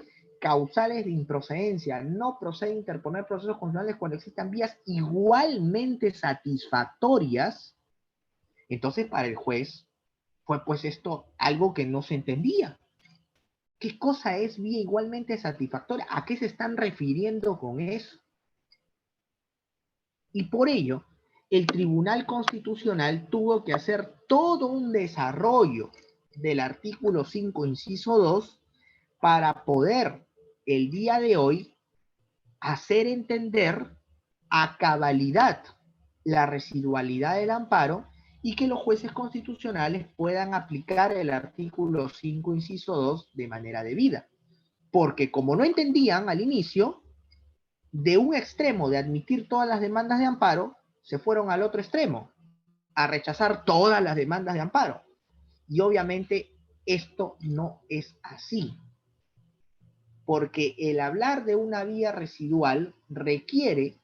causales de improcedencia, no procede interponer procesos constitucionales cuando existan vías igualmente satisfactorias, entonces para el juez fue pues esto algo que no se entendía. ¿Qué cosa es vía igualmente satisfactoria? ¿A qué se están refiriendo con eso? Y por ello, el Tribunal Constitucional tuvo que hacer todo un desarrollo del artículo 5, inciso 2, para poder el día de hoy hacer entender a cabalidad la residualidad del amparo y que los jueces constitucionales puedan aplicar el artículo 5, inciso 2 de manera debida. Porque como no entendían al inicio, de un extremo de admitir todas las demandas de amparo, se fueron al otro extremo, a rechazar todas las demandas de amparo. Y obviamente esto no es así, porque el hablar de una vía residual requiere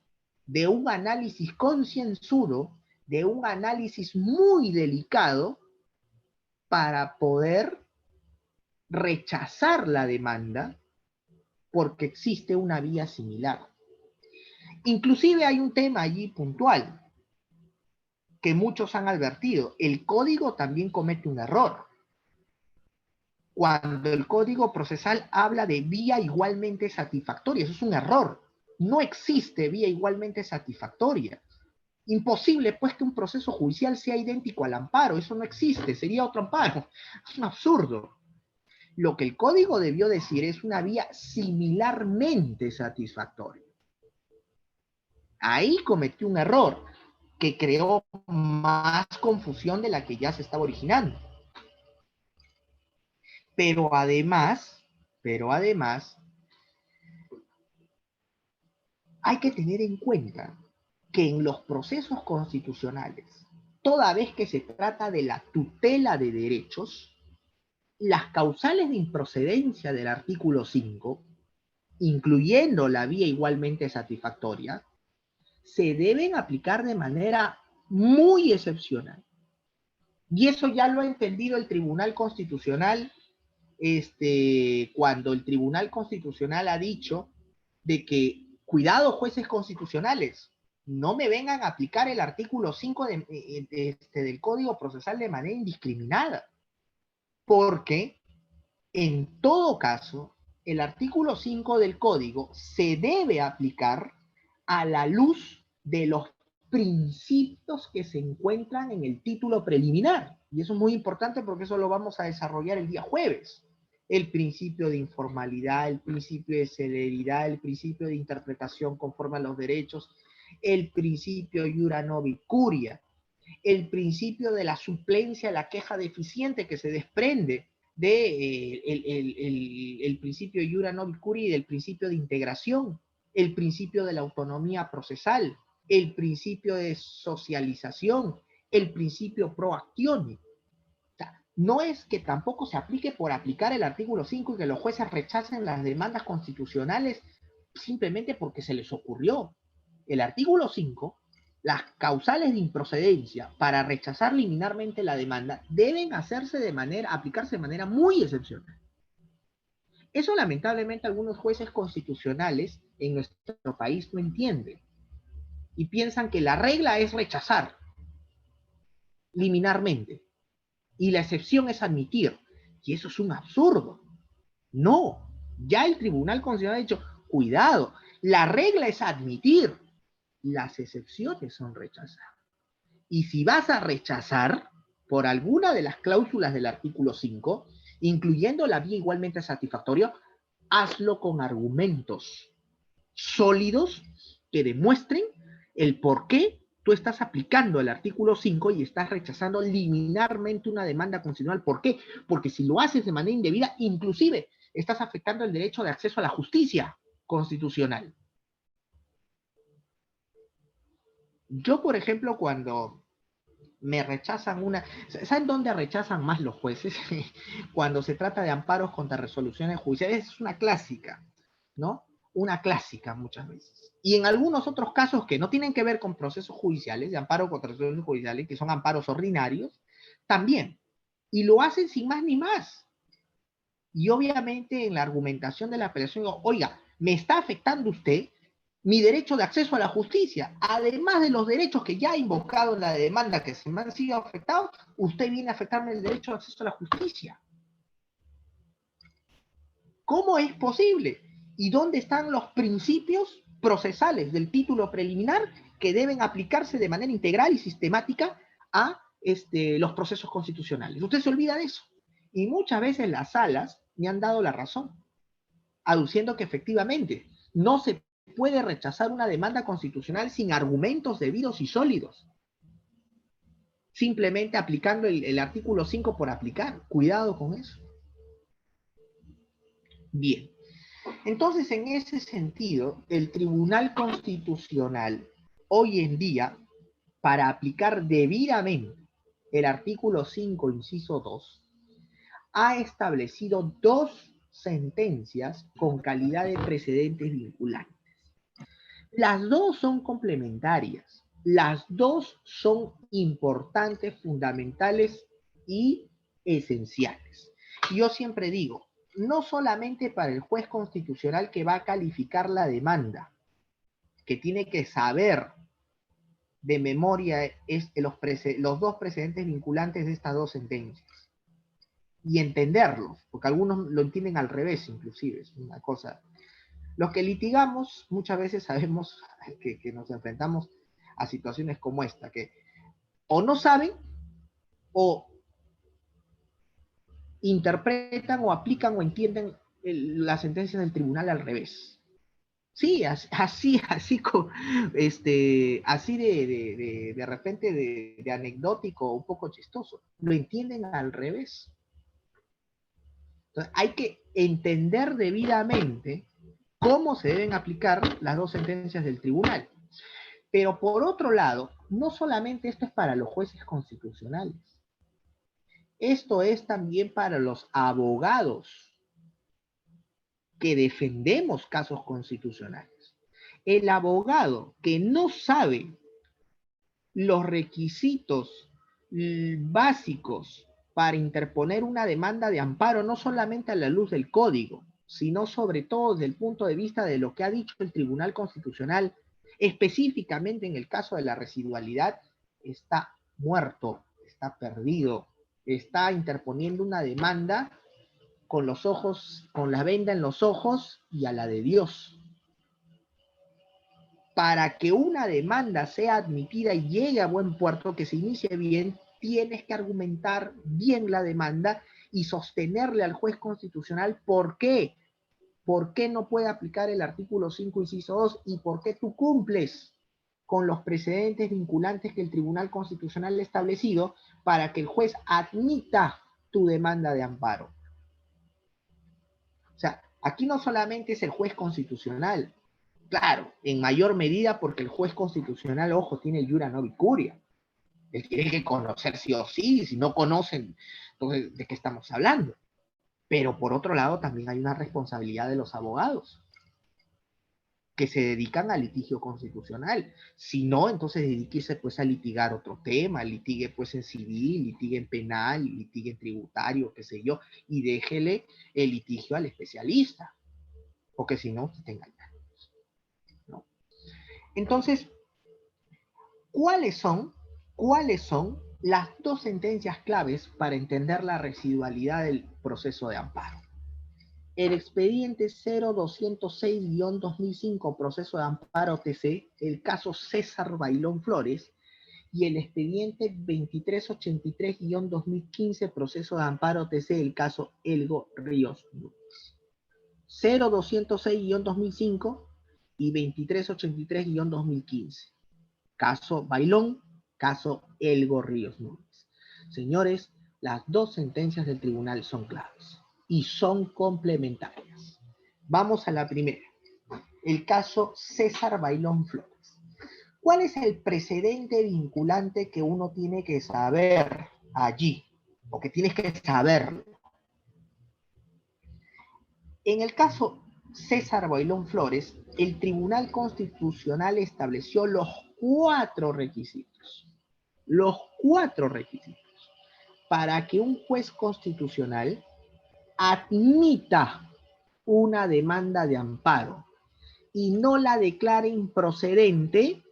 de un análisis concienzudo, de un análisis muy delicado para poder rechazar la demanda porque existe una vía similar. Inclusive hay un tema allí puntual que muchos han advertido. El código también comete un error. Cuando el código procesal habla de vía igualmente satisfactoria, eso es un error. No existe vía igualmente satisfactoria. Imposible, pues, que un proceso judicial sea idéntico al amparo. Eso no existe, sería otro amparo. Es un absurdo. Lo que el código debió decir es una vía similarmente satisfactoria. Ahí cometió un error que creó más confusión de la que ya se estaba originando. Pero además, hay que tener en cuenta que en los procesos constitucionales, toda vez que se trata de la tutela de derechos, las causales de improcedencia del artículo 5, incluyendo la vía igualmente satisfactoria, se deben aplicar de manera muy excepcional. Y eso ya lo ha entendido el Tribunal Constitucional, cuando el Tribunal Constitucional ha dicho de que, cuidado jueces constitucionales, no me vengan a aplicar el artículo 5 del Código Procesal de manera indiscriminada, porque en todo caso, el artículo 5 del Código se debe aplicar a la luz de los principios que se encuentran en el título preliminar. Y eso es muy importante porque eso lo vamos a desarrollar el día jueves. El principio de informalidad, el principio de celeridad, el principio de interpretación conforme a los derechos, el principio iura nobis curia, el principio de la suplencia, la queja deficiente que se desprende de el principio iura nobis curia y del principio de integración, el principio de la autonomía procesal, el principio de socialización, el principio pro actione. O sea, no es que tampoco se aplique por aplicar el artículo 5 y que los jueces rechacen las demandas constitucionales simplemente porque se les ocurrió. El artículo 5, las causales de improcedencia para rechazar liminarmente la demanda deben aplicarse de manera muy excepcional. Eso lamentablemente algunos jueces constitucionales en nuestro país no entienden y piensan que la regla es rechazar liminarmente y la excepción es admitir, y eso es un absurdo. No, ya el Tribunal Constitucional ha dicho, cuidado, la regla es admitir, las excepciones son rechazar. Y si vas a rechazar por alguna de las cláusulas del artículo 5, incluyendo la vía igualmente satisfactoria, hazlo con argumentos sólidos que demuestren el por qué tú estás aplicando el artículo 5 y estás rechazando liminarmente una demanda constitucional. ¿Por qué? Porque si lo haces de manera indebida, inclusive estás afectando el derecho de acceso a la justicia constitucional. Yo, por ejemplo, cuando me rechazan ¿saben dónde rechazan más los jueces? Cuando se trata de amparos contra resoluciones judiciales, es una clásica, ¿no? Una clásica muchas veces. Y en algunos otros casos que no tienen que ver con procesos judiciales, de amparo contra resoluciones judiciales, que son amparos ordinarios, también. Y lo hacen sin más ni más. Y obviamente en la argumentación de la apelación, digo, oiga, me está afectando usted mi derecho de acceso a la justicia, además de los derechos que ya ha invocado en la demanda que se me han sido afectados, usted viene a afectarme el derecho de acceso a la justicia. ¿Cómo es posible? ¿Y dónde están los principios procesales del título preliminar que deben aplicarse de manera integral y sistemática a los procesos constitucionales? Usted se olvida de eso. Y muchas veces las salas me han dado la razón, aduciendo que efectivamente no se puede rechazar una demanda constitucional sin argumentos debidos y sólidos. Simplemente aplicando el artículo 5 por aplicar. Cuidado con eso. Bien. Entonces, en ese sentido, el Tribunal Constitucional, hoy en día, para aplicar debidamente el artículo 5, inciso 2, ha establecido 2 sentencias con calidad de precedentes vinculantes. Las 2 son complementarias, las 2 son importantes, fundamentales y esenciales. Yo siempre digo, no solamente para el juez constitucional que va a calificar la demanda, que tiene que saber de memoria los 2 precedentes vinculantes de estas 2 sentencias y entenderlos, porque algunos lo entienden al revés inclusive, es una cosa. Los que litigamos muchas veces sabemos que nos enfrentamos a situaciones como esta, que o no saben o interpretan o aplican o entienden las sentencias del tribunal al revés. Sí, así de repente de anecdótico, un poco chistoso. Lo entienden al revés. Entonces, hay que entender debidamente cómo se deben aplicar las 2 sentencias del tribunal. Pero por otro lado, no solamente esto es para los jueces constitucionales. Esto es también para los abogados que defendemos casos constitucionales. El abogado que no sabe los requisitos básicos para interponer una demanda de amparo, no solamente a la luz del código, sino sobre todo desde el punto de vista de lo que ha dicho el Tribunal Constitucional, específicamente en el caso de la residualidad, está muerto, está perdido, está interponiendo una demanda con los ojos, con la venda en los ojos y a la de Dios. Para que una demanda sea admitida y llegue a buen puerto, que se inicie bien, tienes que argumentar bien la demanda y sostenerle al juez constitucional por qué. ¿Por qué no puede aplicar el artículo 5, inciso 2? ¿Y por qué tú cumples con los precedentes vinculantes que el Tribunal Constitucional ha establecido para que el juez admita tu demanda de amparo? O sea, aquí no solamente es el juez constitucional, Claro, en mayor medida porque el juez constitucional, ojo, tiene el iura nobis curia. Él tiene que conocer sí o sí, si no conocen, entonces, ¿de qué estamos hablando? Pero por otro lado, también hay una responsabilidad de los abogados que se dedican al litigio constitucional. Si no, entonces dedíquese pues a litigar otro tema, litigue pues en civil, litigue en penal, litigue en tributario, qué sé yo, y déjele el litigio al especialista, porque si no, te engañan, ¿no? Entonces, ¿cuáles son las dos sentencias claves para entender la residualidad del proceso de amparo? El expediente 0206-2005, proceso de amparo TC, el caso César Bailón Flores, y el expediente 2383-2015, proceso de amparo TC, el caso Elgo Ríos Núñez. 0206-2005 y 2383-2015. Caso Bailón, caso Elgo Ríos Núñez. Señores, las dos sentencias del tribunal son claves y son complementarias. Vamos a la primera, el caso César Bailón Flores. ¿Cuál es el precedente vinculante que uno tiene que saber allí? O que tienes que saberlo. En el caso César Bailón Flores, el Tribunal Constitucional estableció los cuatro requisitos para que un juez constitucional admita una demanda de amparo y no la declare improcedente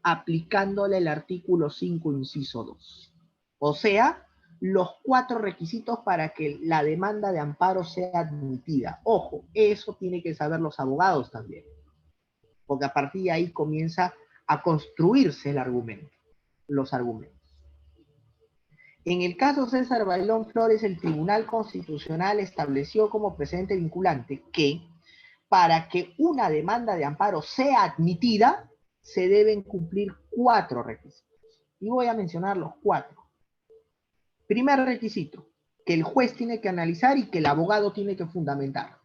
aplicándole el artículo 5, inciso 2. O sea, los cuatro requisitos para que la demanda de amparo sea admitida. Ojo, eso tiene que saber los abogados también, porque a partir de ahí comienza a construirse el argumento, los argumentos. En el caso César Bailón Flores, el Tribunal Constitucional estableció como precedente vinculante que para que una demanda de amparo sea admitida, se deben cumplir cuatro requisitos. Y voy a mencionar los cuatro. Primer requisito, que el juez tiene que analizar y que el abogado tiene que fundamentar.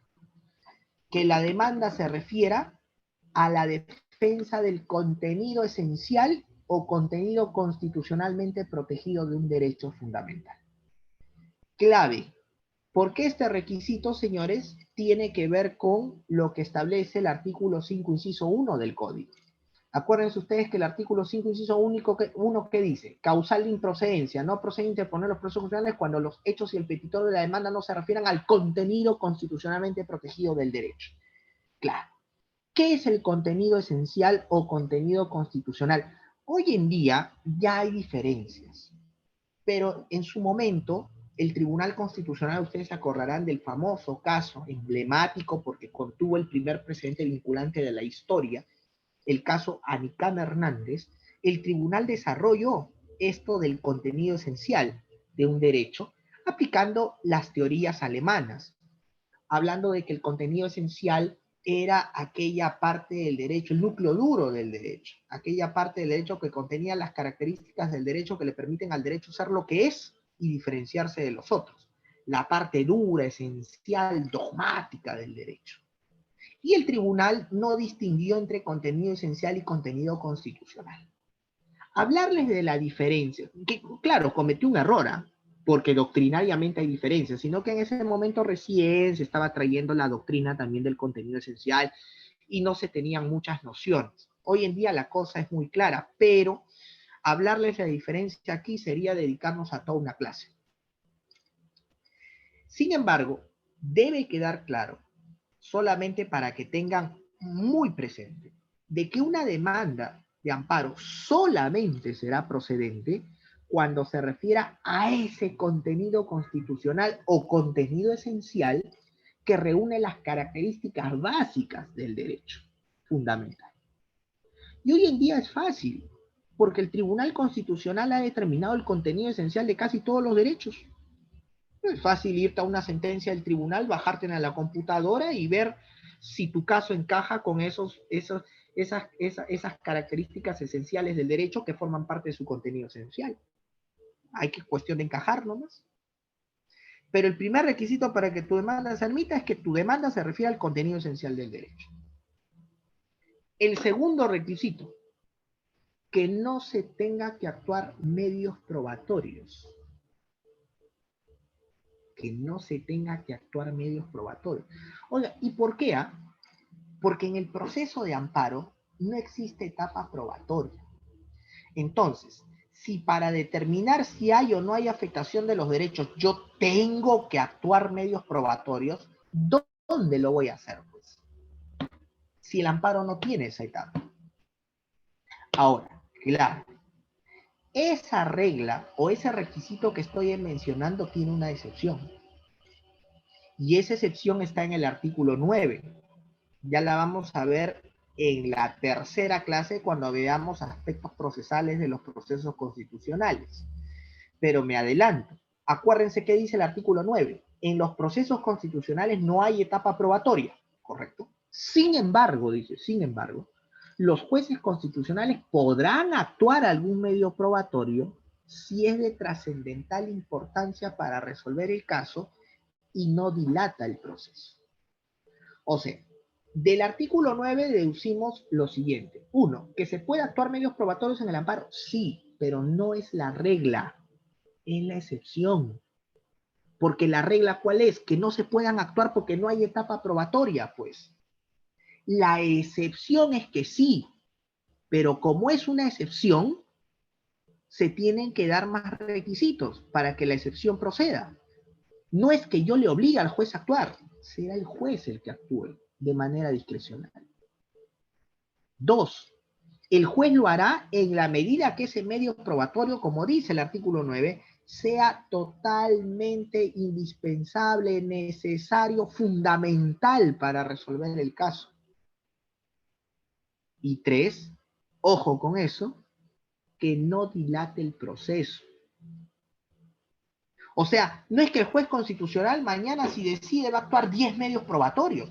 Que la demanda se refiera a la defensa del contenido esencial o contenido constitucionalmente protegido de un derecho fundamental. Clave, porque este requisito, señores, tiene que ver con lo que establece el artículo 5, inciso 1 del Código. Acuérdense ustedes que el artículo 5, inciso 1, ¿qué dice? Causal de improcedencia, no procede interponer los procesos constitucionales cuando los hechos y el petitor de la demanda no se refieran al contenido constitucionalmente protegido del derecho. Claro. ¿Qué es el contenido esencial o contenido constitucional? Hoy en día ya hay diferencias, pero en su momento el Tribunal Constitucional, ustedes se acordarán del famoso caso emblemático porque contuvo el primer precedente vinculante de la historia, el caso Anicam Hernández. El tribunal desarrolló esto del contenido esencial de un derecho aplicando las teorías alemanas, hablando de que el contenido esencial era aquella parte del derecho, el núcleo duro del derecho, aquella parte del derecho que contenía las características del derecho que le permiten al derecho ser lo que es y diferenciarse de los otros, la parte dura, esencial, dogmática del derecho. Y el tribunal no distinguió entre contenido esencial y contenido constitucional. Hablarles de la diferencia, que claro, cometió un error, porque doctrinariamente hay diferencias, sino que en ese momento recién se estaba trayendo la doctrina también del contenido esencial y no se tenían muchas nociones. Hoy en día la cosa es muy clara, pero hablarles de la diferencia aquí sería dedicarnos a toda una clase. Sin embargo, debe quedar claro, solamente para que tengan muy presente, de que una demanda de amparo solamente será procedente cuando se refiera a ese contenido constitucional o contenido esencial que reúne las características básicas del derecho fundamental. Y hoy en día es fácil, porque el Tribunal Constitucional ha determinado el contenido esencial de casi todos los derechos. Es fácil irte a una sentencia del tribunal, bajarte a la computadora y ver si tu caso encaja con esas características esenciales del derecho que forman parte de su contenido esencial. Hay que cuestión de encajar nomás. Pero el primer requisito para que tu demanda se admita es que tu demanda se refiera al contenido esencial del derecho. El segundo requisito, que no se tenga que actuar medios probatorios. Que no se tenga que actuar medios probatorios. Oiga, ¿y por qué? Porque en el proceso de amparo no existe etapa probatoria. Entonces, si para determinar si hay o no hay afectación de los derechos yo tengo que actuar medios probatorios, ¿dónde lo voy a hacer? Pues, si el amparo no tiene esa etapa. Ahora, claro, esa regla o ese requisito que estoy mencionando tiene una excepción. Y esa excepción está en el artículo 9. Ya la vamos a ver en la tercera clase cuando veamos aspectos procesales de los procesos constitucionales. Pero me adelanto. Acuérdense qué dice el artículo 9. En los procesos constitucionales no hay etapa probatoria, ¿correcto? Sin embargo, dice, sin embargo, los jueces constitucionales podrán actuar algún medio probatorio si es de trascendental importancia para resolver el caso y no dilata el proceso. O sea, del artículo 9 deducimos lo siguiente. 1. ¿Que se puede actuar medios probatorios en el amparo? Sí, pero no es la regla, es la excepción. Porque la regla, ¿cuál es? Que no se puedan actuar porque no hay etapa probatoria, pues. La excepción es que sí, pero como es una excepción, se tienen que dar más requisitos para que la excepción proceda. No es que yo le obligue al juez a actuar, será el juez el que actúe de manera discrecional. 2. El juez lo hará en la medida que ese medio probatorio, como dice el artículo 9, sea totalmente indispensable, necesario, fundamental para resolver el caso. Y 3, ojo con eso, que no dilate el proceso. O sea, no es que el juez constitucional mañana si decide va a actuar 10 medios probatorios.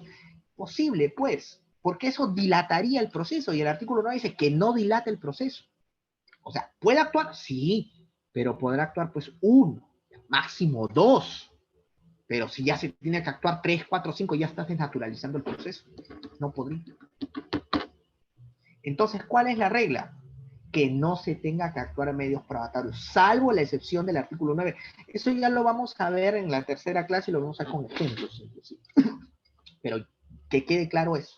Posible, pues, porque eso dilataría el proceso y el artículo 9 dice que no dilate el proceso. O sea, ¿puede actuar? Sí, pero podrá actuar pues 1, máximo 2. Pero si ya se tiene que actuar 3, 4, 5, ya estás desnaturalizando el proceso. No podría. Entonces, ¿cuál es la regla? Que no se tenga que actuar en medios probatorios, salvo la excepción del artículo 9. Eso ya lo vamos a ver en la tercera clase y lo vamos a ver con ejemplos, inclusive. Pero que quede claro eso.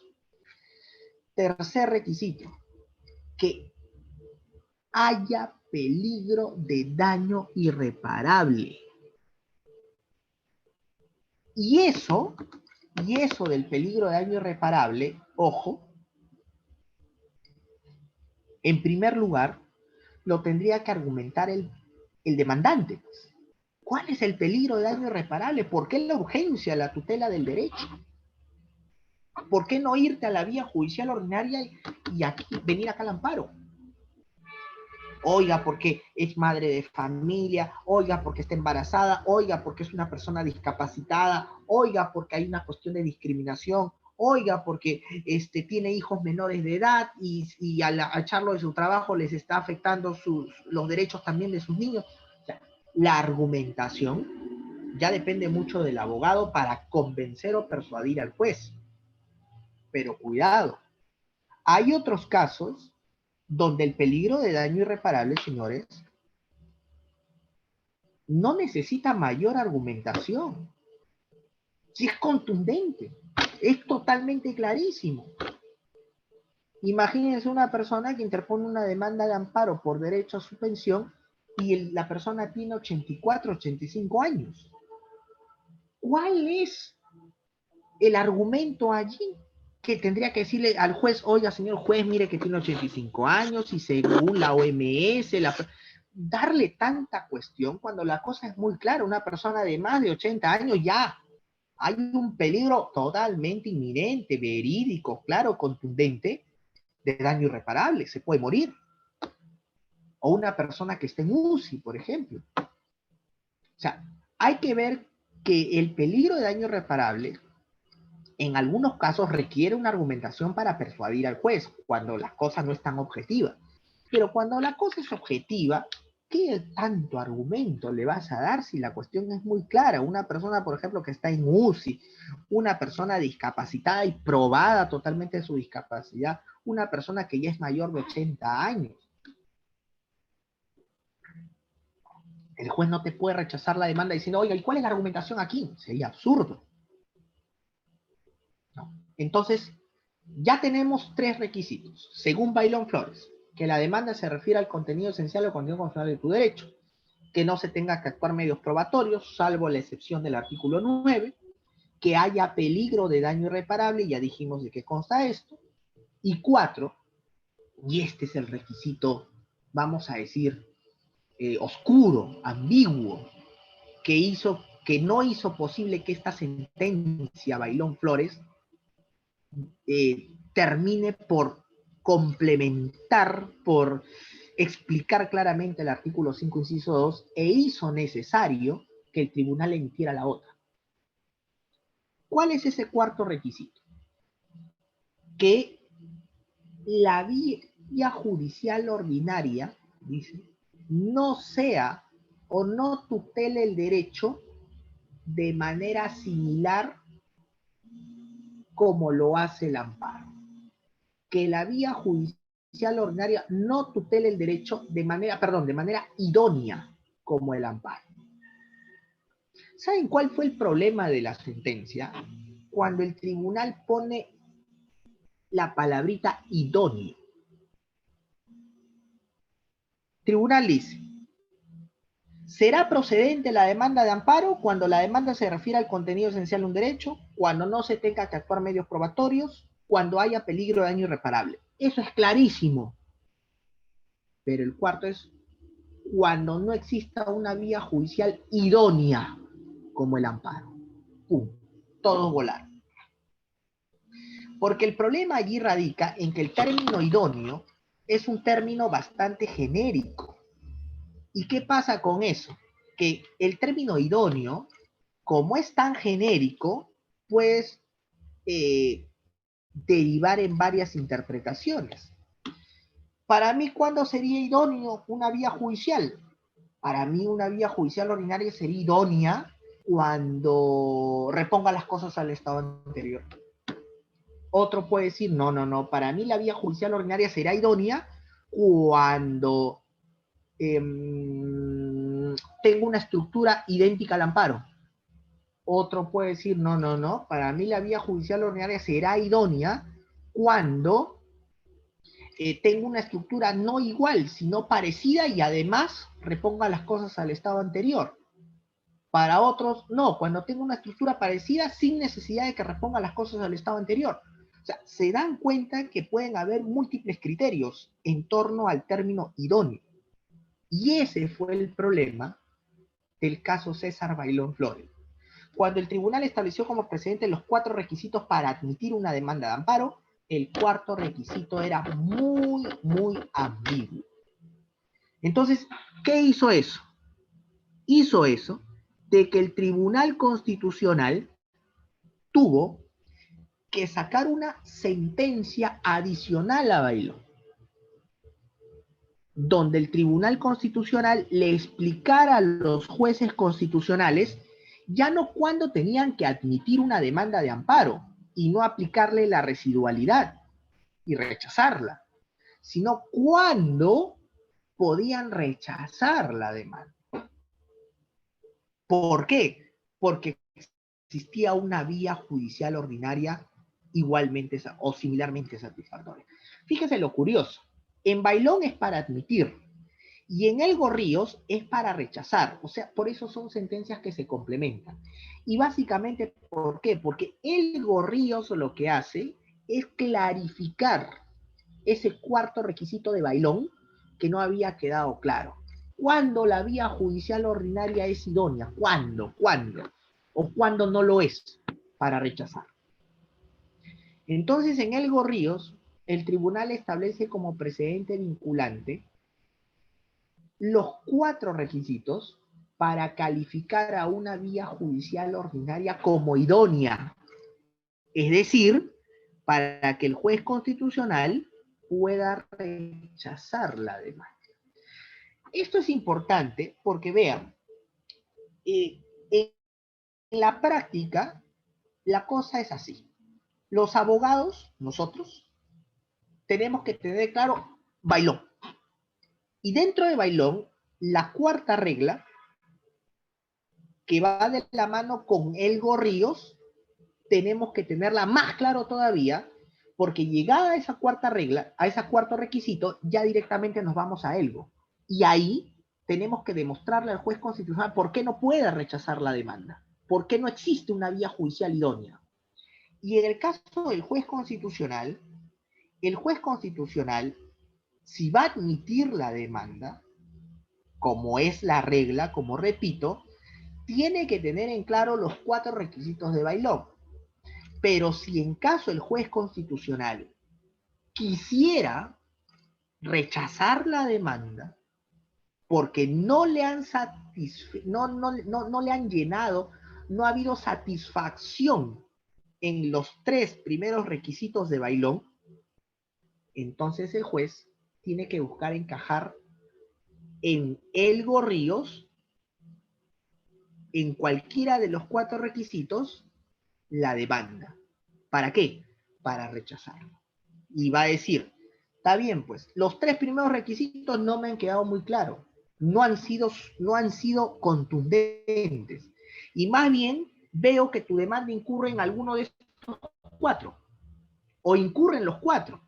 Tercer requisito, que haya peligro de daño irreparable. Y eso del peligro de daño irreparable, ojo, en primer lugar, lo tendría que argumentar el demandante. ¿Cuál es el peligro de daño irreparable? ¿Por qué la urgencia, la tutela del derecho? ¿Por qué no irte a la vía judicial ordinaria y aquí, venir acá al amparo? Oiga, porque es madre de familia, oiga, porque está embarazada, oiga, porque es una persona discapacitada, oiga, porque hay una cuestión de discriminación, oiga, porque tiene hijos menores de edad y al echarlo de su trabajo les está afectando los derechos también de sus niños. O sea, la argumentación ya depende mucho del abogado para convencer o persuadir al juez. Pero cuidado, hay otros casos donde el peligro de daño irreparable, señores, no necesita mayor argumentación. Si es contundente, es totalmente clarísimo. Imagínense una persona que interpone una demanda de amparo por derecho a su pensión y la persona tiene 84, 85 años. ¿Cuál es el argumento allí? Que tendría que decirle al juez, oiga, señor juez, mire que tiene 85 años y según la OMS, darle tanta cuestión cuando la cosa es muy clara. Una persona de más de 80 años ya hay un peligro totalmente inminente, verídico, claro, contundente, de daño irreparable, se puede morir. O una persona que esté en UCI, por ejemplo. O sea, hay que ver que el peligro de daño irreparable en algunos casos requiere una argumentación para persuadir al juez, cuando las cosas no están objetivas. Pero cuando la cosa es objetiva, ¿qué tanto argumento le vas a dar si la cuestión es muy clara? Una persona, por ejemplo, que está en UCI, una persona discapacitada y probada totalmente de su discapacidad, una persona que ya es mayor de 80 años. El juez no te puede rechazar la demanda diciendo, oiga, ¿y cuál es la argumentación aquí? Sería absurdo. No. Entonces, ya tenemos 3 requisitos, según Bailón Flores, que la demanda se refiere al contenido esencial o contenido constitucional de tu derecho, que no se tenga que actuar medios probatorios, salvo la excepción del artículo 9, que haya peligro de daño irreparable, ya dijimos de qué consta esto, y 4, y este es el requisito, vamos a decir, oscuro, ambiguo, que no hizo posible que esta sentencia Bailón Flores termine por complementar, por explicar claramente el artículo 5, inciso 2, e hizo necesario que el tribunal emitiera la otra. ¿Cuál es ese cuarto requisito? Que la vía judicial ordinaria, dice, no sea o no tutele el derecho de manera similar como lo hace el amparo. Que la vía judicial ordinaria no tutele el derecho de manera idónea como el amparo. ¿Saben cuál fue el problema de la sentencia? Cuando el tribunal pone la palabrita idóneo. Tribunal dice, será procedente la demanda de amparo cuando la demanda se refiere al contenido esencial de un derecho, cuando no se tenga que actuar medios probatorios, cuando haya peligro de daño irreparable. Eso es clarísimo. Pero el cuarto es cuando no exista una vía judicial idónea como el amparo. ¡Pum! Todos volar. Porque el problema allí radica en que el término idóneo es un término bastante genérico. ¿Y qué pasa con eso? Que el término idóneo, como es tan genérico, pues derivar en varias interpretaciones. Para mí, ¿cuándo sería idóneo una vía judicial? Para mí, una vía judicial ordinaria sería idónea cuando reponga las cosas al estado anterior. Otro puede decir, no, para mí la vía judicial ordinaria será idónea cuando tengo una estructura idéntica al amparo. Otro puede decir, no, para mí la vía judicial ordinaria será idónea cuando tengo una estructura no igual, sino parecida y además reponga las cosas al estado anterior. Para otros, no, cuando tengo una estructura parecida sin necesidad de que reponga las cosas al estado anterior. O sea, se dan cuenta que pueden haber múltiples criterios en torno al término idóneo. Y ese fue el problema del caso César Bailón Flores. Cuando el tribunal estableció como precedente los 4 requisitos para admitir una demanda de amparo, el cuarto requisito era muy, muy ambiguo. Entonces, ¿qué hizo eso? Hizo eso de que el Tribunal Constitucional tuvo que sacar una sentencia adicional a Bailón, donde el Tribunal Constitucional le explicara a los jueces constitucionales ya no cuándo tenían que admitir una demanda de amparo y no aplicarle la residualidad y rechazarla, sino cuándo podían rechazar la demanda. ¿Por qué? Porque existía una vía judicial ordinaria igualmente o similarmente satisfactoria. Fíjese lo curioso. En Bailón es para admitir y en Elgo Ríos es para rechazar. O sea, por eso son sentencias que se complementan. Y básicamente, ¿por qué? Porque Elgo Ríos lo que hace es clarificar ese cuarto requisito de Bailón que no había quedado claro. ¿Cuándo la vía judicial ordinaria es idónea? ¿Cuándo? ¿O cuándo no lo es para rechazar? Entonces, en Elgo Ríos, el tribunal establece como precedente vinculante los 4 requisitos para calificar a una vía judicial ordinaria como idónea. Es decir, para que el juez constitucional pueda rechazar la demanda. Esto es importante porque, vean, en la práctica, la cosa es así. Los abogados, nosotros, tenemos que tener claro Bailón. Y dentro de Bailón, la cuarta regla, que va de la mano con Elgo Ríos, tenemos que tenerla más claro todavía, porque llegada a esa cuarta regla, a ese cuarto requisito, ya directamente nos vamos a Elgo. Y ahí tenemos que demostrarle al juez constitucional por qué no puede rechazar la demanda, por qué no existe una vía judicial idónea. Y en el caso del juez constitucional, el juez constitucional, si va a admitir la demanda, como es la regla, como repito, tiene que tener en claro los 4 requisitos de Bailón. Pero si en caso el juez constitucional quisiera rechazar la demanda porque no le han no le han llenado, no ha habido satisfacción en los 3 primeros requisitos de Bailón, entonces el juez tiene que buscar encajar en Elgo Ríos, en cualquiera de los 4 requisitos, la demanda. ¿Para qué? Para rechazarlo. Y va a decir, está bien, pues, los 3 primeros requisitos no me han quedado muy claros, no han sido contundentes. Y más bien, veo que tu demanda incurre en alguno de estos 4, o incurre en los 4.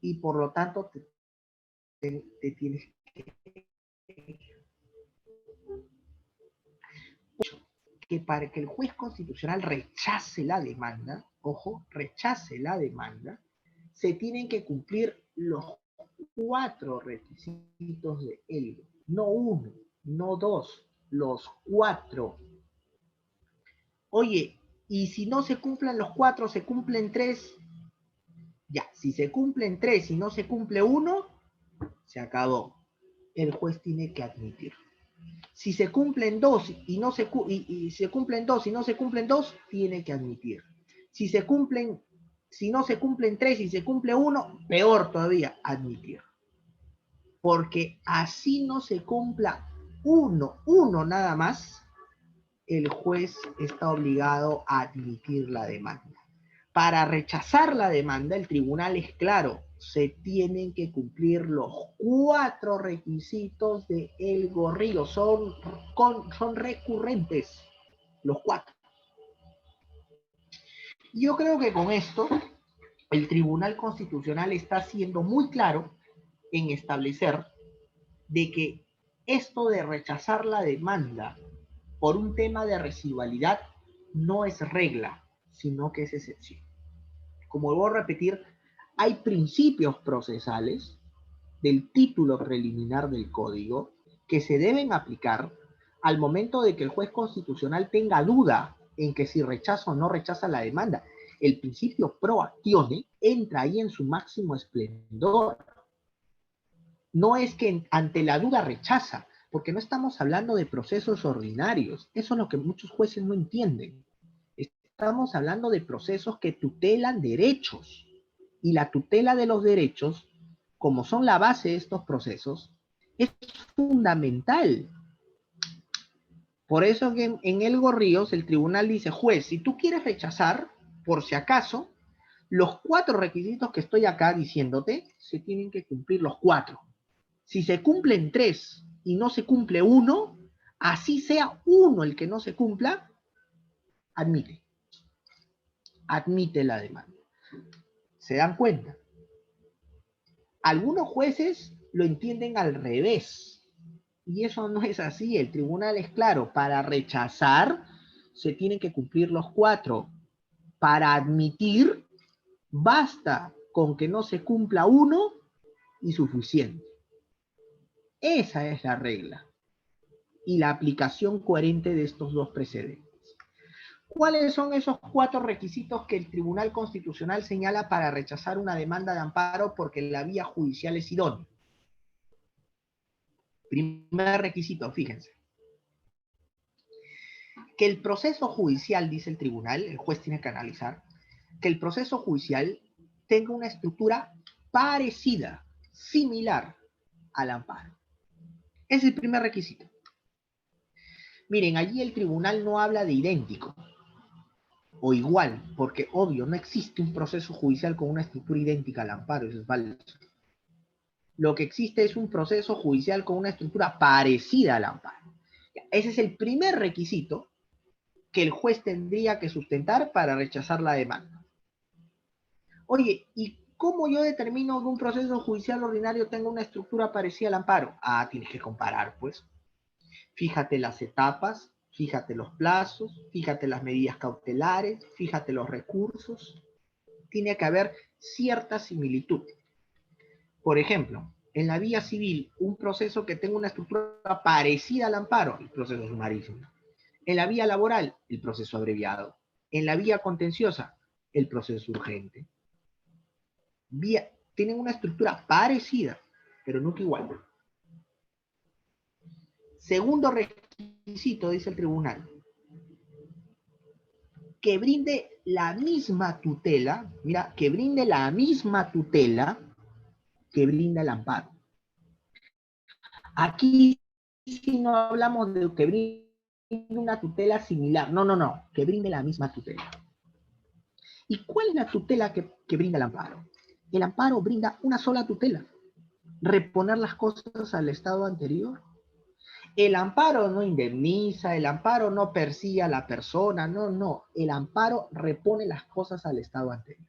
Y por lo tanto, te tienes que para que el juez constitucional rechace la demanda, ojo, rechace la demanda, se tienen que cumplir los 4 requisitos de Elgo, no 1, no 2, los 4. Oye, y si no se cumplen los 4, se cumplen 3, ya, si se cumplen 3 y no se cumple 1, se acabó. El juez tiene que admitir. Si se cumplen 2 y no se cumplen 2 y no se cumplen 2, tiene que admitir. Si no se cumplen 3 y se cumple 1, peor todavía, admitir. Porque así no se cumpla uno nada más, el juez está obligado a admitir la demanda. Para rechazar la demanda, el tribunal es claro, se tienen que cumplir los 4 requisitos de Elgo Ríos, son recurrentes, los 4. Yo creo que con esto, el Tribunal Constitucional está siendo muy claro en establecer de que esto de rechazar la demanda por un tema de residualidad no es regla, sino que es excepción. Como voy a repetir, hay principios procesales del título preliminar del código que se deben aplicar al momento de que el juez constitucional tenga duda en que si rechaza o no rechaza la demanda. El principio pro actione entra ahí en su máximo esplendor. No es que ante la duda rechaza, porque no estamos hablando de procesos ordinarios. Eso es lo que muchos jueces no entienden. Estamos hablando de procesos que tutelan derechos. Y la tutela de los derechos, como son la base de estos procesos, es fundamental. Por eso que en Elgo Ríos el tribunal dice, juez, si tú quieres rechazar, por si acaso, los 4 requisitos que estoy acá diciéndote, se tienen que cumplir los 4. Si se cumplen 3 y no se cumple 1, así sea 1 el que no se cumpla, admite. Admite la demanda. ¿Se dan cuenta? Algunos jueces lo entienden al revés. Y eso no es así. El tribunal es claro. Para rechazar, se tienen que cumplir los 4. Para admitir, basta con que no se cumpla 1 y suficiente. Esa es la regla. Y la aplicación coherente de estos 2 precedentes. ¿Cuáles son esos 4 requisitos que el Tribunal Constitucional señala para rechazar una demanda de amparo porque la vía judicial es idónea? Primer requisito, fíjense. Que el proceso judicial, dice el tribunal, el juez tiene que analizar, que el proceso judicial tenga una estructura parecida, similar al amparo. Ese es el primer requisito. Miren, allí el tribunal no habla de idéntico. o igual, porque obvio, no existe un proceso judicial con una estructura idéntica al amparo, eso es falso. Lo que existe es un proceso judicial con una estructura parecida al amparo. Ese es el primer requisito que el juez tendría que sustentar para rechazar la demanda. Oye, ¿y cómo yo determino que un proceso judicial ordinario tenga una estructura parecida al amparo? Ah, tienes que comparar, pues. Fíjate las etapas, fíjate los plazos, fíjate las medidas cautelares, fíjate los recursos. Tiene que haber cierta similitud. Por ejemplo, en la vía civil, un proceso que tenga una estructura parecida al amparo, el proceso sumarísimo. En la vía laboral, el proceso abreviado. En la vía contenciosa, el proceso urgente. Tienen una estructura parecida, pero nunca igual. Segundo requisito, dice el tribunal, que brinde la misma tutela, mira, que brinde la misma tutela que brinda el amparo. Aquí si no hablamos de que brinde una tutela similar, no, que brinde la misma tutela. ¿Y cuál es la tutela que brinda el amparo? El amparo brinda una sola tutela, reponer las cosas al estado anterior. El amparo no indemniza, el amparo no persigue a la persona, no, el amparo repone las cosas al estado anterior.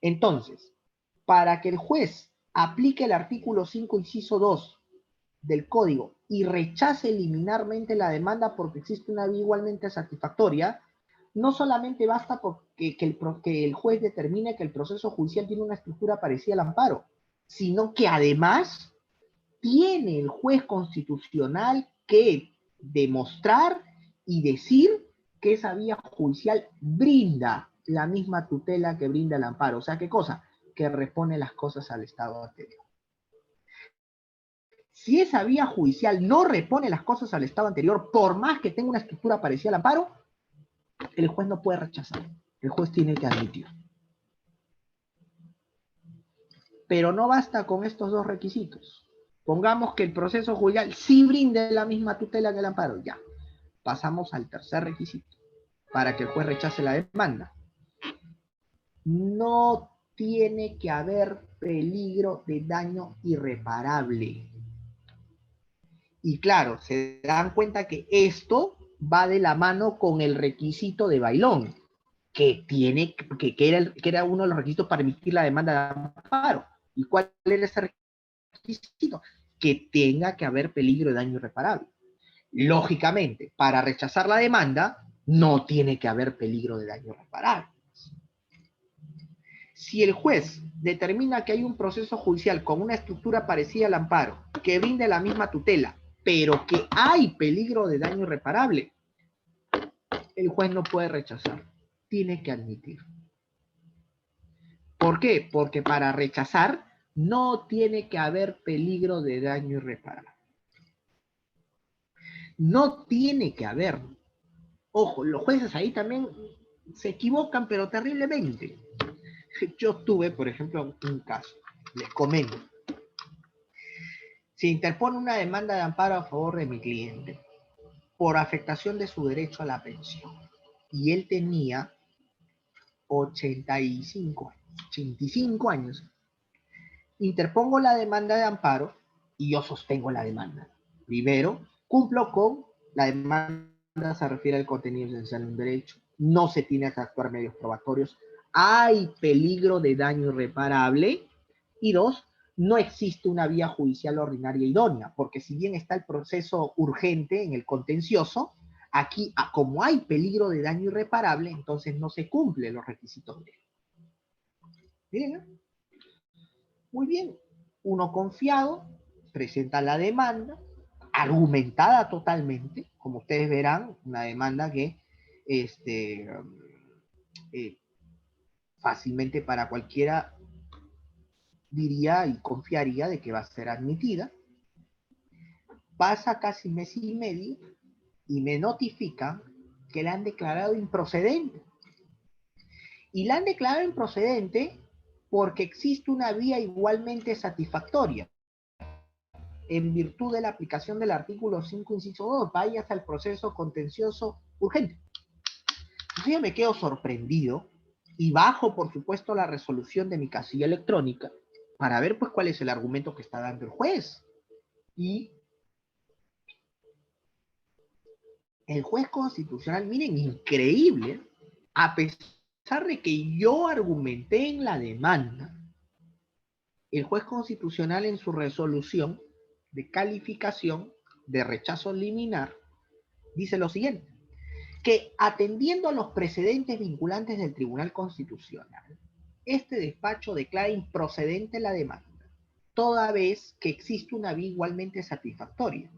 Entonces, para que el juez aplique el artículo 5, inciso 2 del Código y rechace liminarmente la demanda porque existe una vía igualmente satisfactoria, no solamente basta que el juez determine que el proceso judicial tiene una estructura parecida al amparo, sino que además tiene el juez constitucional que demostrar y decir que esa vía judicial brinda la misma tutela que brinda el amparo. O sea, ¿qué cosa? Que repone las cosas al estado anterior. Si esa vía judicial no repone las cosas al estado anterior, por más que tenga una estructura parecida al amparo, el juez no puede rechazar. El juez tiene que admitir. Pero no basta con estos dos requisitos. Pongamos que el proceso judicial sí brinde la misma tutela que el amparo. Ya. Pasamos al tercer requisito. Para que el juez rechace la demanda. No tiene que haber peligro de daño irreparable. Y claro, se dan cuenta que esto va de la mano con el requisito de Bailón, que era uno de los requisitos para emitir la demanda de amparo. ¿Y cuál era ese requisito? Que tenga que haber peligro de daño irreparable. Lógicamente, para rechazar la demanda, no tiene que haber peligro de daño irreparable. Si el juez determina que hay un proceso judicial con una estructura parecida al amparo, que brinde la misma tutela, pero que hay peligro de daño irreparable, el juez no puede rechazar, tiene que admitir. ¿Por qué? Porque para rechazar no tiene que haber peligro de daño irreparable. No tiene que haber. Ojo, los jueces ahí también se equivocan, pero terriblemente. Yo tuve, por ejemplo, un caso, les comento. Se interpone una demanda de amparo a favor de mi cliente por afectación de su derecho a la pensión. Y él tenía 85 años. Interpongo la demanda de amparo y yo sostengo la demanda. Primero, cumplo con la demanda, se refiere al contenido esencial de un derecho, no se tiene que actuar medios probatorios, hay peligro de daño irreparable, y dos, no existe una vía judicial ordinaria idónea, porque si bien está el proceso urgente en el contencioso, aquí, como hay peligro de daño irreparable, entonces no se cumplen los requisitos de él. Bien, muy bien. Uno confiado presenta la demanda, argumentada totalmente, como ustedes verán, una demanda que fácilmente para cualquiera diría y confiaría de que va a ser admitida. Pasa casi mes y medio y me notifican que la han declarado improcedente. Y la han declarado improcedente porque existe una vía igualmente satisfactoria. En virtud de la aplicación del artículo 5, inciso 2, vayas al proceso contencioso urgente. Entonces yo me quedo sorprendido y bajo, por supuesto, la resolución de mi casilla electrónica para ver pues cuál es el argumento que está dando el juez. Y el juez constitucional, miren, increíble, a pesar de que yo argumenté en la demanda, el juez constitucional en su resolución de calificación de rechazo liminar dice lo siguiente, que atendiendo a los precedentes vinculantes del Tribunal Constitucional, este despacho declara improcedente la demanda, toda vez que existe una vía igualmente satisfactoria,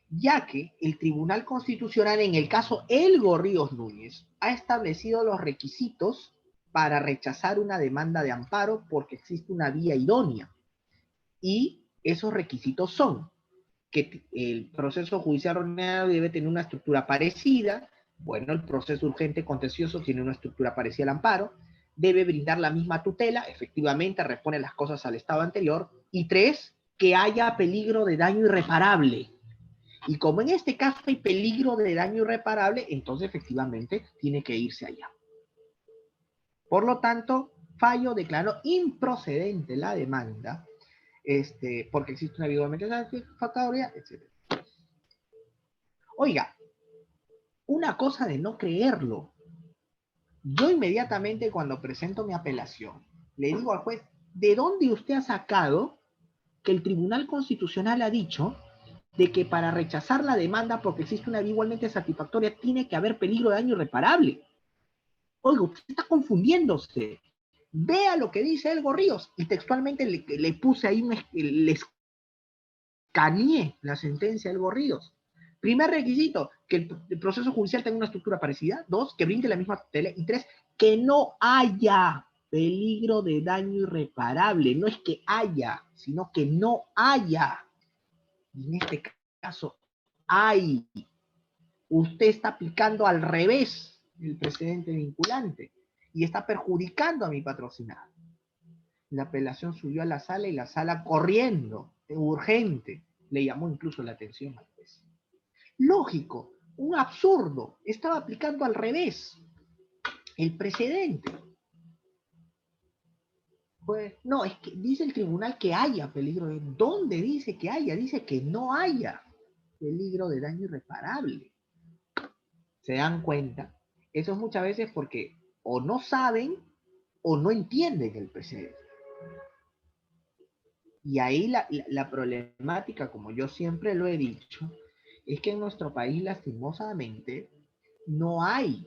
ya que el Tribunal Constitucional, en el caso Elgo Ríos Núñez, ha establecido los requisitos para rechazar una demanda de amparo porque existe una vía idónea. Y esos requisitos son que el proceso judicial ordinario debe tener una estructura parecida, bueno, el proceso urgente contencioso tiene una estructura parecida al amparo, debe brindar la misma tutela, efectivamente repone las cosas al estado anterior, y 3, que haya peligro de daño irreparable. Y como en este caso hay peligro de daño irreparable, entonces efectivamente tiene que irse allá. Por lo tanto, fallo declaró improcedente la demanda, porque existe una vía igualmente satisfactoria, etc. Oiga, una cosa de no creerlo. Yo inmediatamente cuando presento mi apelación, le digo al juez, ¿de dónde usted ha sacado que el Tribunal Constitucional ha dicho de que para rechazar la demanda porque existe una vía igualmente satisfactoria tiene que haber peligro de daño irreparable? Oiga, usted está confundiéndose. Vea lo que dice Elgo Ríos. Y textualmente le puse ahí, le escaneé la sentencia de Elgo Ríos. Primer requisito, que el proceso judicial tenga una estructura parecida. 2, que brinde la misma tutela. Y 3, que no haya peligro de daño irreparable. No es que haya, sino que no haya. Y en este caso, hay. Usted está aplicando al revés el precedente vinculante y está perjudicando a mi patrocinado. La apelación subió a la sala y la sala corriendo, urgente, le llamó incluso la atención al juez. Lógico, un absurdo, estaba aplicando al revés el precedente. Pues, no, es que dice el tribunal que haya peligro de... ¿Dónde dice que haya? Dice que no haya peligro de daño irreparable. ¿Se dan cuenta? Eso es muchas veces porque o no saben o no entienden el precedente. Y ahí la problemática, como yo siempre lo he dicho, es que en nuestro país lastimosamente no hay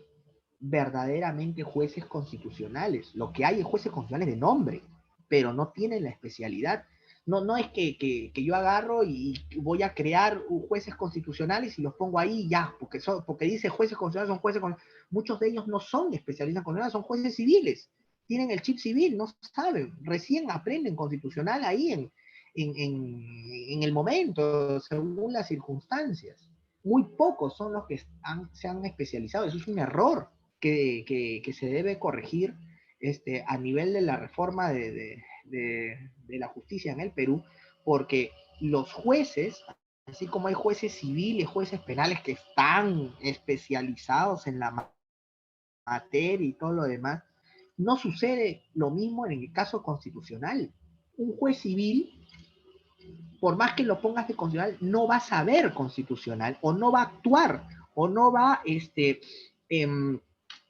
verdaderamente jueces constitucionales. Lo que hay es jueces constitucionales de nombre, pero no tienen la especialidad. No es que yo agarro y voy a crear jueces constitucionales y los pongo ahí y ya, porque dice jueces constitucionales, son jueces constitucionales. Muchos de ellos no son especialistas constitucionales, son jueces civiles. Tienen el chip civil, no saben, recién aprenden constitucional ahí en el momento, según las circunstancias. Muy pocos son los que se han especializado, eso es un error que se debe corregir a nivel de la reforma de la justicia en el Perú, porque los jueces, así como hay jueces civiles, jueces penales que están especializados en la materia y todo lo demás, no sucede lo mismo en el caso constitucional. Un juez civil, por más que lo pongas de constitucional, no va a saber constitucional, o no va a actuar, o no va a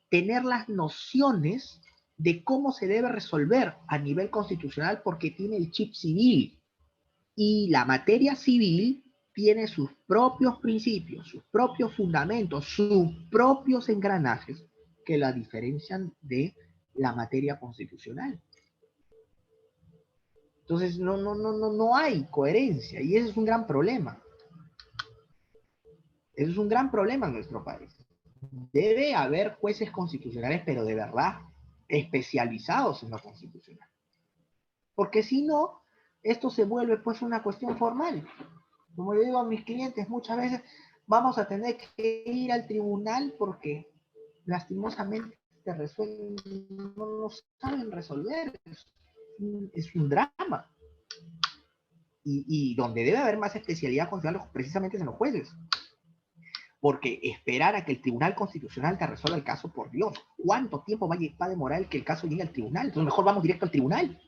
tener las nociones de cómo se debe resolver a nivel constitucional porque tiene el chip civil. Y la materia civil tiene sus propios principios, sus propios fundamentos, sus propios engranajes que la diferencian de la materia constitucional. Entonces no hay coherencia y ese es un gran problema. Eso es un gran problema en nuestro país. Debe haber jueces constitucionales, pero de verdad especializados en lo constitucional. Porque si no, esto se vuelve pues una cuestión formal. Como le digo a mis clientes muchas veces, vamos a tener que ir al tribunal porque lastimosamente no lo saben resolver. Es un drama. Y donde debe haber más especialidad constitucional precisamente es en los jueces. Porque esperar a que el Tribunal Constitucional te resuelva el caso, por Dios, ¿cuánto tiempo va a demorar que el caso llegue al tribunal? Entonces mejor vamos directo al tribunal.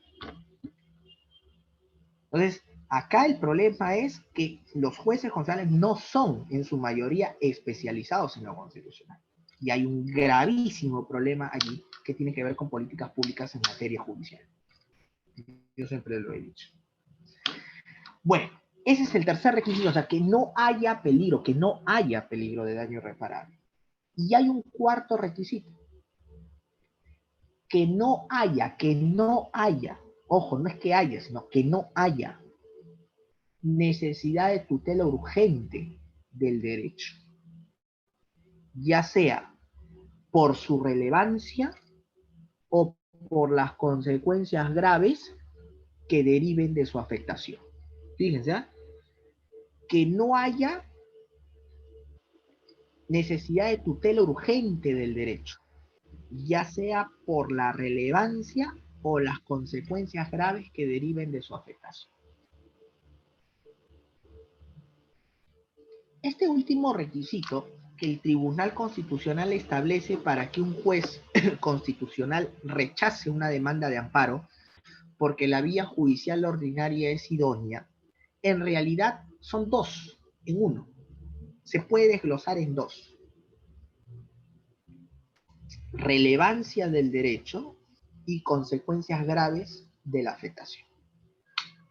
Entonces, acá el problema es que los jueces constitucionales no son, en su mayoría, especializados en lo constitucional. Y hay un gravísimo problema allí que tiene que ver con políticas públicas en materia judicial. Yo siempre lo he dicho. Bueno, ese es el tercer requisito, o sea, que no haya peligro de daño irreparable. Y hay un cuarto requisito. Que no haya, ojo, no es que haya, sino que no haya necesidad de tutela urgente del derecho, ya sea por su relevancia o por las consecuencias graves que deriven de su afectación. Fíjense, ¿eh? Que no haya necesidad de tutela urgente del derecho, ya sea por la relevancia o las consecuencias graves que deriven de su afectación. Este último requisito que el Tribunal Constitucional establece para que un juez constitucional rechace una demanda de amparo porque la vía judicial ordinaria es idónea, en realidad son dos en uno. Se puede desglosar en dos. Relevancia del derecho y consecuencias graves de la afectación.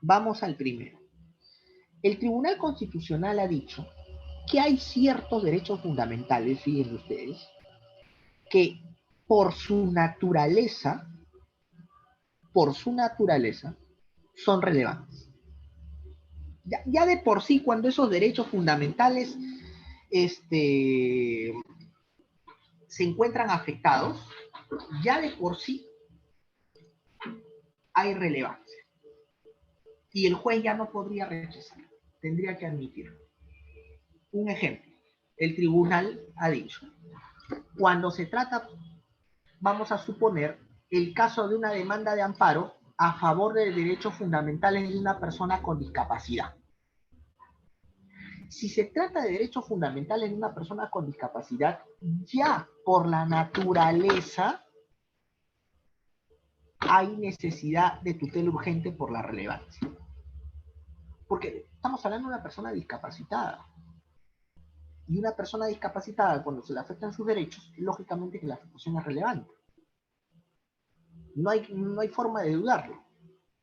Vamos al primero. El Tribunal Constitucional ha dicho que hay ciertos derechos fundamentales, fíjense ustedes, que por su naturaleza, son relevantes. Ya de por sí, cuando esos derechos fundamentales se encuentran afectados, ya de por sí hay relevancia. Y el juez ya no podría rechazarlo, tendría que admitirlo. Un ejemplo, el tribunal ha dicho, cuando se trata, vamos a suponer, el caso de una demanda de amparo a favor de derechos fundamentales de una persona con discapacidad. Si se trata de derechos fundamentales de una persona con discapacidad, ya por la naturaleza hay necesidad de tutela urgente por la relevancia. Porque estamos hablando de una persona discapacitada. Y una persona discapacitada, cuando se le afectan sus derechos, lógicamente que la afectación es relevante. No hay forma de dudarlo.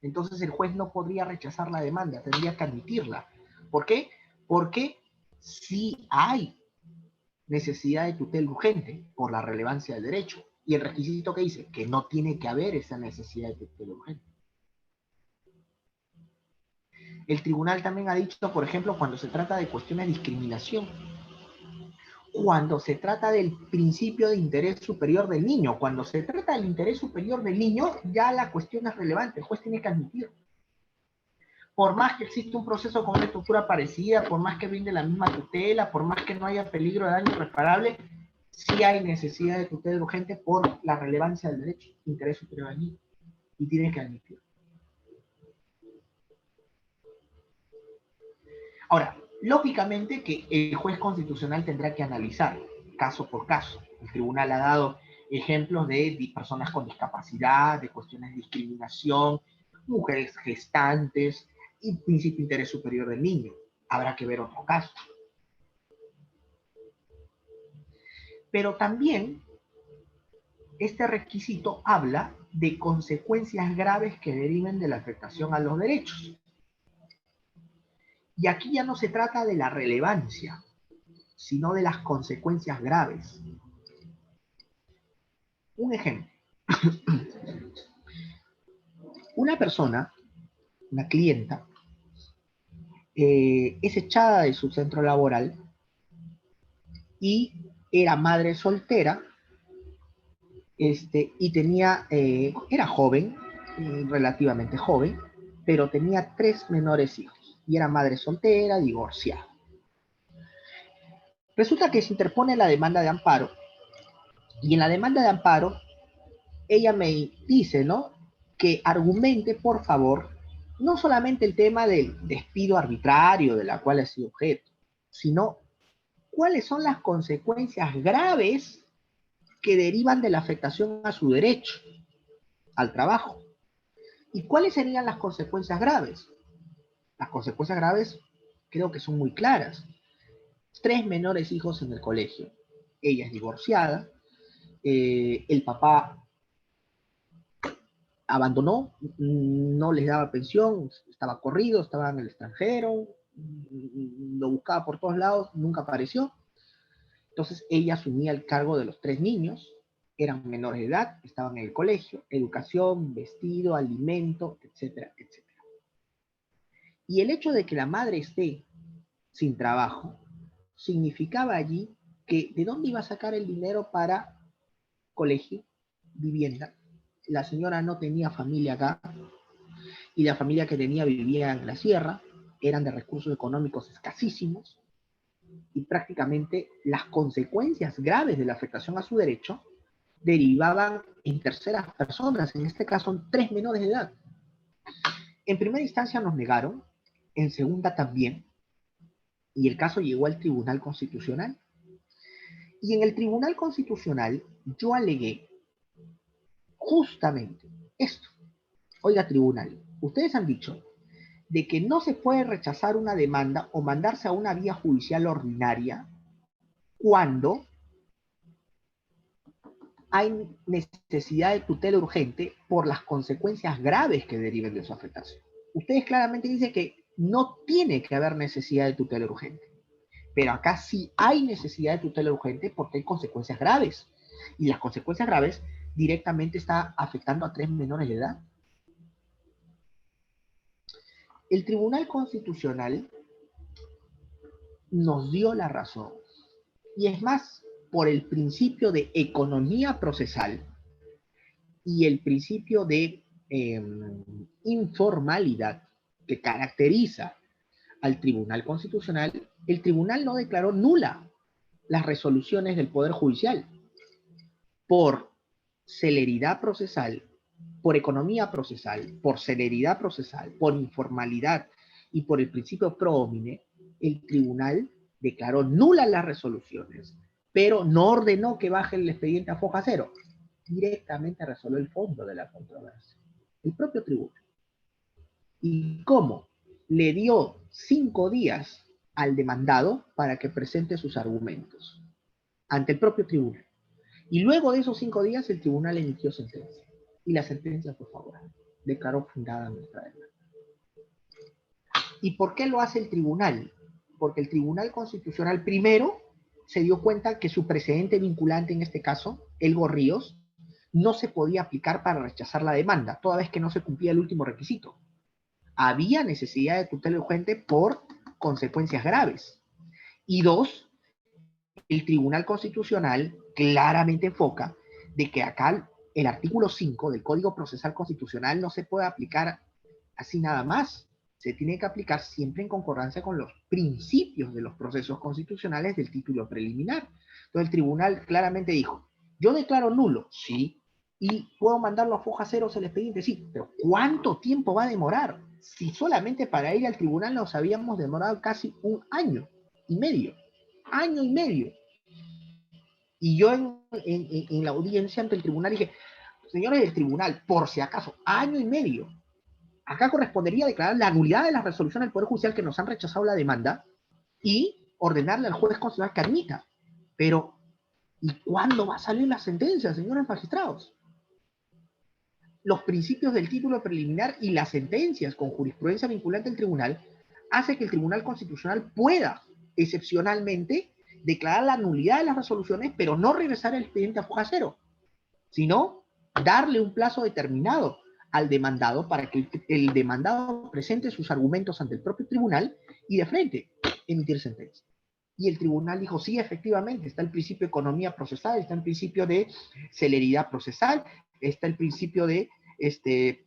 Entonces el juez no podría rechazar la demanda, tendría que admitirla. ¿Por qué? Porque sí hay necesidad de tutela urgente por la relevancia del derecho. Y el requisito que dice que no tiene que haber esa necesidad de tutela urgente. El tribunal también ha dicho, por ejemplo, cuando se trata de cuestiones de discriminación, cuando se trata del principio de interés superior del niño, cuando se trata del interés superior del niño, ya la cuestión es relevante, el juez tiene que admitirlo. Por más que exista un proceso con una estructura parecida, por más que brinde la misma tutela, por más que no haya peligro de daño irreparable, sí hay necesidad de tutela urgente por la relevancia del derecho, interés superior del niño, y tiene que admitirlo. Ahora, lógicamente que el juez constitucional tendrá que analizar caso por caso. El tribunal ha dado ejemplos de personas con discapacidad, de cuestiones de discriminación, mujeres gestantes y principio de interés superior del niño. Habrá que ver otro caso. Pero también este requisito habla de consecuencias graves que deriven de la afectación a los derechos. Y aquí ya no se trata de la relevancia, sino de las consecuencias graves. Un ejemplo. Una persona, una clienta, es echada de su centro laboral y era madre soltera y tenía, era joven, relativamente joven, pero tenía 3 menores hijos y era madre soltera, divorciada. Resulta que se interpone la demanda de amparo y en la demanda de amparo ella me dice, ¿no?, que argumente, por favor, no solamente el tema del despido arbitrario de la cual ha sido objeto, sino cuáles son las consecuencias graves que derivan de la afectación a su derecho al trabajo. ¿Y cuáles serían las consecuencias graves? Las consecuencias graves creo que son muy claras. 3 menores hijos en el colegio. Ella es divorciada, el papá abandonó, no les daba pensión, estaba corrido, estaba en el extranjero, lo buscaba por todos lados, nunca apareció. Entonces ella asumía el cargo de los 3 niños, eran menores de edad, estaban en el colegio, educación, vestido, alimento, etcétera, etcétera. Y el hecho de que la madre esté sin trabajo significaba allí que ¿de dónde iba a sacar el dinero para colegio, vivienda? La señora no tenía familia acá, y la familia que tenía vivía en la sierra, eran de recursos económicos escasísimos, y prácticamente las consecuencias graves de la afectación a su derecho derivaban en terceras personas, en este caso 3 menores de edad. En primera instancia nos negaron, en segunda también, y el caso llegó al Tribunal Constitucional. Y en el Tribunal Constitucional yo alegué justamente esto. Oiga, tribunal, ustedes han dicho de que no se puede rechazar una demanda o mandarse a una vía judicial ordinaria cuando hay necesidad de tutela urgente por las consecuencias graves que deriven de su afectación. Ustedes claramente dicen que no tiene que haber necesidad de tutela urgente, pero acá sí hay necesidad de tutela urgente porque hay consecuencias graves, y las consecuencias graves directamente están afectando a 3 menores de edad. El Tribunal Constitucional nos dio la razón, y es más, por el principio de economía procesal y el principio de informalidad que caracteriza al Tribunal Constitucional, el tribunal no declaró nula las resoluciones del Poder Judicial por celeridad procesal, por economía procesal, por celeridad procesal, por informalidad y por el principio pro homine. El tribunal declaró nulas las resoluciones, pero no ordenó que baje el expediente a foja cero. Directamente resolvió el fondo de la controversia. El propio tribunal. ¿Y cómo? Le dio 5 días al demandado para que presente sus argumentos ante el propio tribunal. Y luego de esos 5 días el tribunal emitió sentencia. Y la sentencia fue favorable. Declaró fundada nuestra demanda. ¿Y por qué lo hace el tribunal? Porque el Tribunal Constitucional primero se dio cuenta que su precedente vinculante, en este caso, Elgo Ríos, no se podía aplicar para rechazar la demanda, toda vez que no se cumplía el último requisito. Había necesidad de tutela urgente por consecuencias graves. Y 2, el Tribunal Constitucional claramente enfoca de que acá el artículo 5 del Código Procesal Constitucional no se puede aplicar así nada más. Se tiene que aplicar siempre en concordancia con los principios de los procesos constitucionales del título preliminar. Entonces el tribunal claramente dijo, yo declaro nulo, sí, y puedo mandarlo a foja cero el expediente, sí, pero ¿cuánto tiempo va a demorar? Si solamente para ir al tribunal nos habíamos demorado casi 1 año y medio. Año y medio. Y yo en la audiencia ante el tribunal dije, señores del tribunal, por si acaso, año y medio. Acá correspondería declarar la nulidad de las resoluciones del Poder Judicial que nos han rechazado la demanda y ordenarle al juez constitucional que admita. Pero, ¿y cuándo va a salir la sentencia, señores magistrados? Los principios del título preliminar y las sentencias con jurisprudencia vinculante del tribunal hace que el Tribunal Constitucional pueda, excepcionalmente, declarar la nulidad de las resoluciones, pero no regresar el expediente a foja cero, sino darle un plazo determinado al demandado para que el demandado presente sus argumentos ante el propio tribunal y de frente emitir sentencia. Y el tribunal dijo, sí, efectivamente, está el principio de economía procesal, está el principio de celeridad procesal, está el principio de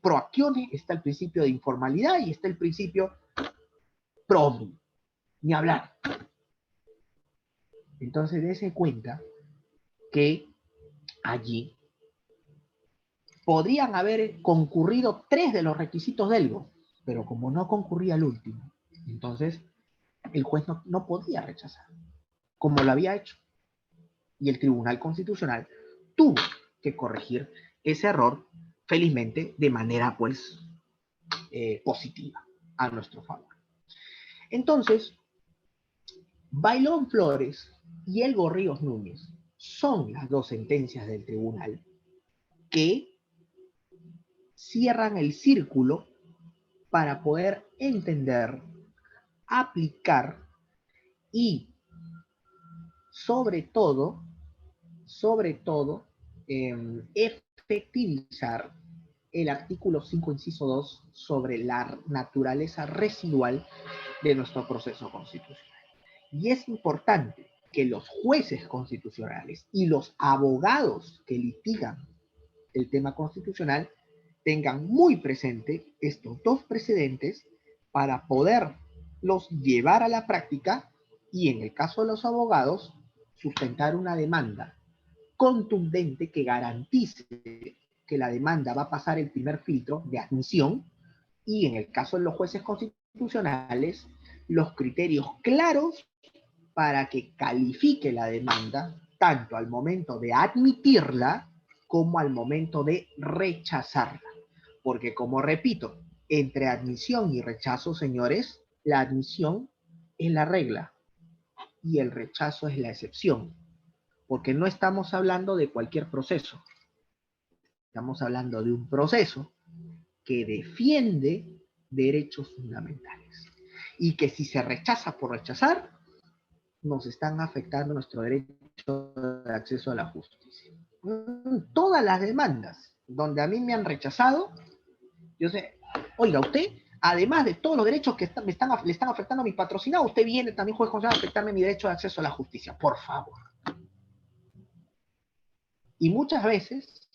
proacciones, está el principio de informalidad y está el principio pro homine. Ni hablar. Entonces, dése cuenta que allí podrían haber concurrido 3 de los requisitos del ELGO, pero como no concurría el último, entonces el juez no podía rechazar. como lo había hecho. Y el Tribunal Constitucional tuvo que corregir ese error, felizmente, de manera, pues, positiva, a nuestro favor. Entonces, Bailón Flores y Elgo Ríos Núñez son las dos sentencias del tribunal que cierran el círculo para poder entender, aplicar y, sobre todo, efectivizar el artículo 5, inciso 2, sobre la naturaleza residual de nuestro proceso constitucional. Y es importante que los jueces constitucionales y los abogados que litigan el tema constitucional tengan muy presente estos dos precedentes para poderlos llevar a la práctica y, en el caso de los abogados, sustentar una demanda contundente que garantice que la demanda va a pasar el primer filtro de admisión, y en el caso de los jueces constitucionales, los criterios claros para que califique la demanda tanto al momento de admitirla como al momento de rechazarla. Porque, como repito, entre admisión y rechazo, señores, la admisión es la regla y el rechazo es la excepción. Porque no estamos hablando de cualquier proceso. Estamos hablando de un proceso que defiende derechos fundamentales. Y que si se rechaza por rechazar, nos están afectando nuestro derecho de acceso a la justicia. Todas las demandas donde a mí me han rechazado, yo sé, oiga, usted, además de todos los derechos que le están afectando a mi patrocinado, usted viene también, juez constitucional, a afectarme mi derecho de acceso a la justicia. Por favor. Y muchas veces,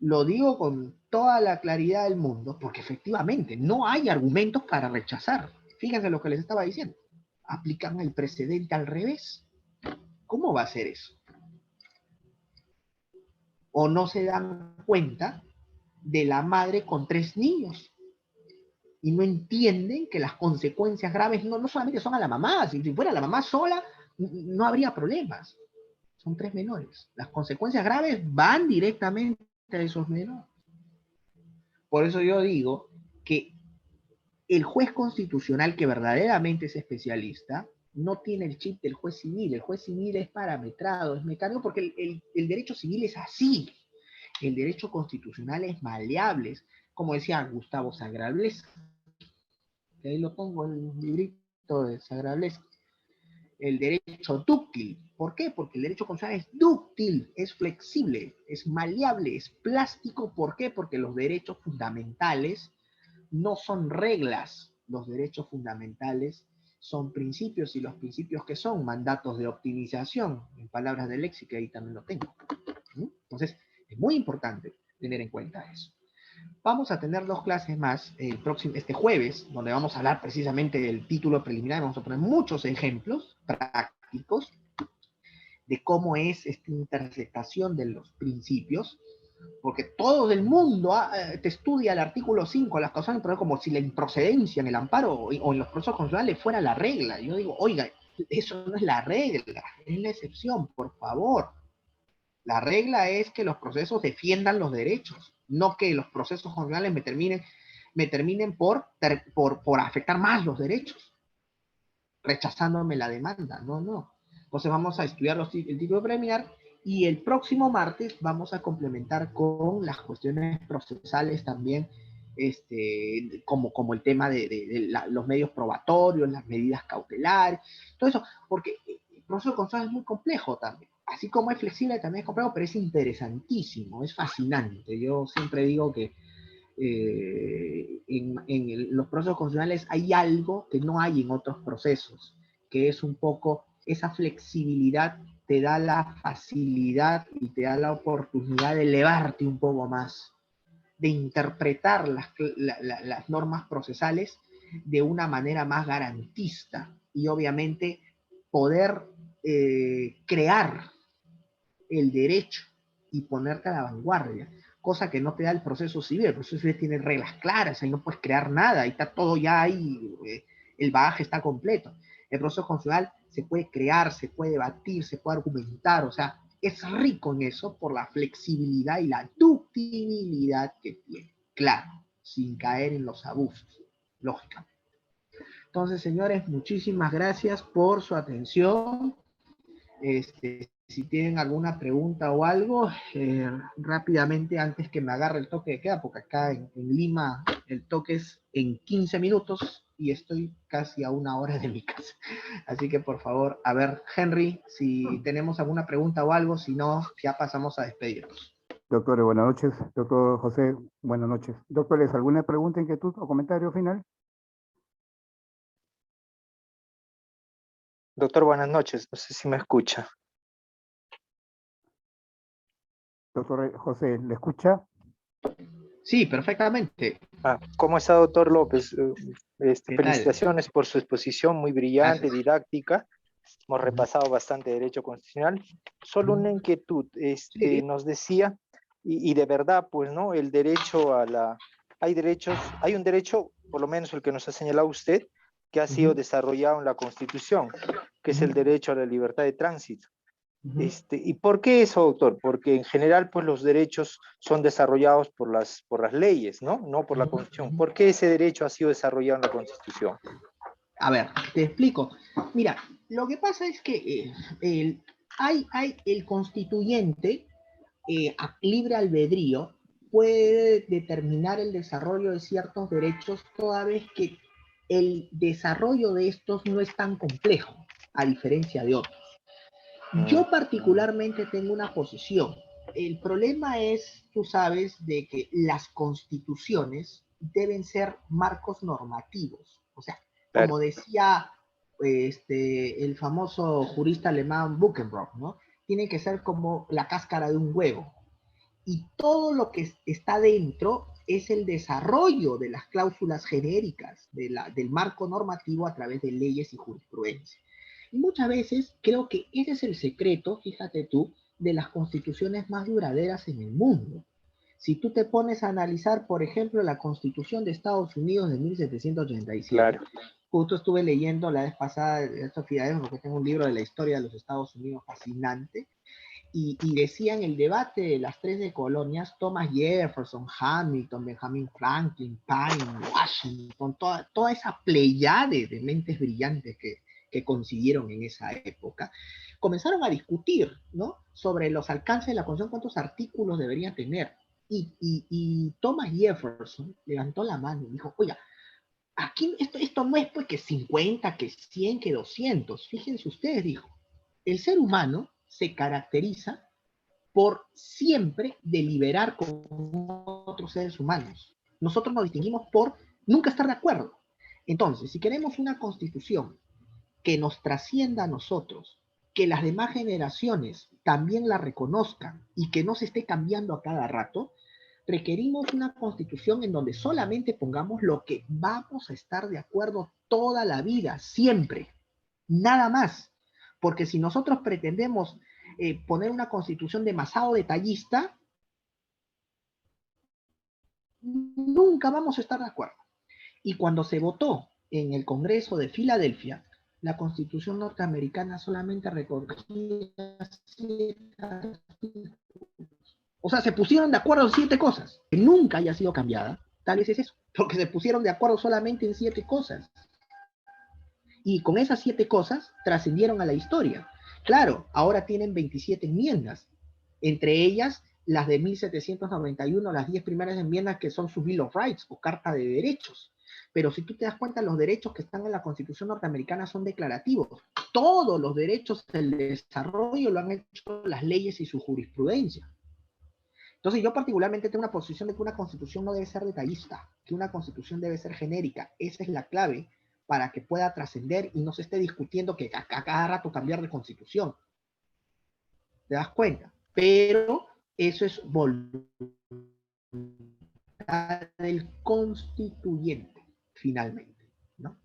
lo digo con toda la claridad del mundo, porque efectivamente no hay argumentos para rechazar. Fíjense lo que les estaba diciendo. Aplican el precedente al revés. ¿Cómo va a ser eso? O no se dan cuenta de la madre con 3 niños y no entienden que las consecuencias graves no solamente son a la mamá. Si fuera la mamá sola, no habría problemas. Son 3 menores. Las consecuencias graves van directamente a esos menores. Por eso yo digo que el juez constitucional que verdaderamente es especialista no tiene el chip del juez civil. El juez civil es parametrado, es mecánico, porque el derecho civil es así. El derecho constitucional es maleable. Como decía Gustavo Sagrablesky, que ahí lo pongo en el librito de Sagrablesky. El derecho dúctil. ¿Por qué? Porque el derecho constitucional es dúctil, es flexible, es maleable, es plástico. ¿Por qué? Porque los derechos fundamentales no son reglas. Los derechos fundamentales son principios, y los principios que son mandatos de optimización, en palabras de Lexi, que ahí también lo tengo. Entonces, es muy importante tener en cuenta eso. Vamos a tener 2 clases más este jueves, donde vamos a hablar precisamente del título preliminar. Vamos a poner muchos ejemplos prácticos de cómo es esta interpretación de los principios, porque todo el mundo te estudia el artículo 5, las causales, como si la improcedencia en el amparo o en los procesos constitucionales fuera la regla. Yo digo, oiga, eso no es la regla, es la excepción, por favor. La regla es que los procesos defiendan los derechos, no que los procesos constitucionales me terminen por afectar más los derechos, rechazándome la demanda. No. Entonces vamos a estudiar el título preliminar, y el próximo martes vamos a complementar con las cuestiones procesales también, como el tema de los medios probatorios, las medidas cautelares, todo eso, porque el proceso constitucional es muy complejo también. Así como es flexible, también es complejo, pero es interesantísimo, es fascinante. Yo siempre digo que en los procesos constitucionales hay algo que no hay en otros procesos, que es un poco esa flexibilidad. Te da la facilidad y te da la oportunidad de elevarte un poco más, de interpretar las normas procesales de una manera más garantista, y obviamente poder crear el derecho y ponerte a la vanguardia, cosa que no te da el proceso civil. El proceso civil tiene reglas claras, ahí no puedes crear nada, ahí está todo ya ahí, el bagaje está completo. El proceso constitucional se puede crear, se puede debatir, se puede argumentar, o sea, es rico en eso por la flexibilidad y la ductibilidad que tiene, claro, sin caer en los abusos, lógicamente. Entonces, señores, muchísimas gracias por su atención. Si tienen alguna pregunta o algo, rápidamente antes que me agarre el toque de queda, porque acá en Lima el toque es en 15 minutos y estoy casi a 1 hora de mi casa. Así que por favor, a ver, Henry, si tenemos alguna pregunta o algo, si no, ya pasamos a despedirnos. Doctor, buenas noches. Doctor José, buenas noches. Doctores, ¿alguna pregunta, inquietud o comentario final? Doctor, buenas noches. No sé si me escucha. Doctor José, ¿le escucha? Sí, perfectamente. ¿Cómo está, doctor López? Felicitaciones por su exposición muy brillante, Gracias. didáctica. Hemos repasado bastante derecho constitucional. Solo una inquietud. Sí. Nos decía, y de verdad, pues, ¿no? El derecho a la... hay un derecho, por lo menos el que nos ha señalado usted, que ha sido desarrollado en la Constitución, que es el derecho a la libertad de tránsito. ¿Y por qué eso, doctor? Porque en general, pues, los derechos son desarrollados por las leyes, ¿no? No por la Constitución. ¿Por qué ese derecho ha sido desarrollado en la Constitución? A ver, te explico. Mira, lo que pasa es que el constituyente, a libre albedrío, puede determinar el desarrollo de ciertos derechos toda vez que el desarrollo de estos no es tan complejo, a diferencia de otros. Yo particularmente tengo una posición. El problema es, tú sabes, de que las constituciones deben ser marcos normativos. O sea, Claro. como decía el famoso jurista alemán Buchenbrock, ¿no? Tiene que ser como la cáscara de un huevo. Y todo lo que está dentro es el desarrollo de las cláusulas genéricas del marco normativo a través de leyes y jurisprudencia. Y muchas veces creo que ese es el secreto, fíjate tú, de las constituciones más duraderas en el mundo. Si tú te pones a analizar, por ejemplo, la Constitución de Estados Unidos de 1787, Claro. justo estuve leyendo la vez pasada, esta Filadelfia, porque tengo un libro de la historia de los Estados Unidos fascinante, y decía en el debate de las 13 colonias, Thomas Jefferson, Hamilton, Benjamin Franklin, Paine, Washington, toda esa pleyade de mentes brillantes que consiguieron en esa época, comenzaron a discutir, ¿no? Sobre los alcances de la Constitución, cuántos artículos debería tener. Y Thomas Jefferson levantó la mano y dijo, oiga, aquí esto no es pues que 50, que 100, que 200. Fíjense ustedes, dijo, el ser humano se caracteriza por siempre deliberar con otros seres humanos. Nosotros nos distinguimos por nunca estar de acuerdo. Entonces, si queremos una constitución que nos trascienda a nosotros, que las demás generaciones también la reconozcan y que no se esté cambiando a cada rato, requerimos una constitución en donde solamente pongamos lo que vamos a estar de acuerdo toda la vida, siempre, nada más. Porque si nosotros pretendemos poner una constitución demasiado detallista, nunca vamos a estar de acuerdo. Y cuando se votó en el Congreso de Filadelfia, la Constitución norteamericana solamente recogía 7 artículos. O sea, se pusieron de acuerdo en 7 cosas, que nunca haya sido cambiada. Tal vez es eso, porque se pusieron de acuerdo solamente en 7 cosas. Y con esas 7 cosas trascendieron a la historia. Claro, ahora tienen 27 enmiendas, entre ellas las de 1791, las 10 primeras enmiendas que son su Bill of Rights o Carta de Derechos. Pero si tú te das cuenta, los derechos que están en la Constitución norteamericana son declarativos. Todos los derechos del desarrollo lo han hecho las leyes y su jurisprudencia. Entonces yo particularmente tengo una posición de que una constitución no debe ser detallista, que una constitución debe ser genérica. Esa es la clave para que pueda trascender y no se esté discutiendo que a cada rato cambiar de constitución. ¿Te das cuenta? Pero eso es voluntad del constituyente, finalmente, ¿no?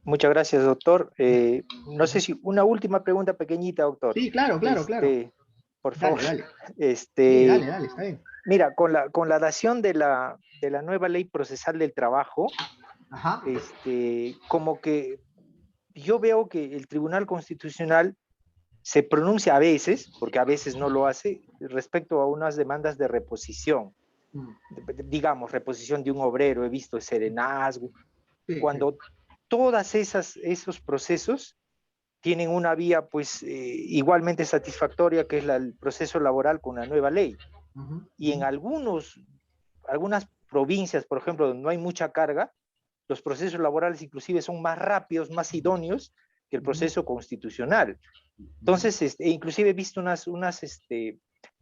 Muchas gracias, doctor. No sé si una última pregunta pequeñita, doctor. Sí, claro. Por favor. Dale. Sí, dale, está bien. Mira, con la dación de la nueva ley procesal del trabajo, Ajá. como que yo veo que el Tribunal Constitucional se pronuncia a veces, porque a veces no lo hace, respecto a unas demandas de reposición. Digamos, reposición de un obrero, he visto el serenazgo, cuando todas esos procesos tienen una vía pues igualmente satisfactoria, que es el proceso laboral con la nueva ley. Y en algunas provincias, por ejemplo, donde no hay mucha carga, los procesos laborales inclusive son más rápidos, más idóneos que el proceso constitucional. Entonces, inclusive he visto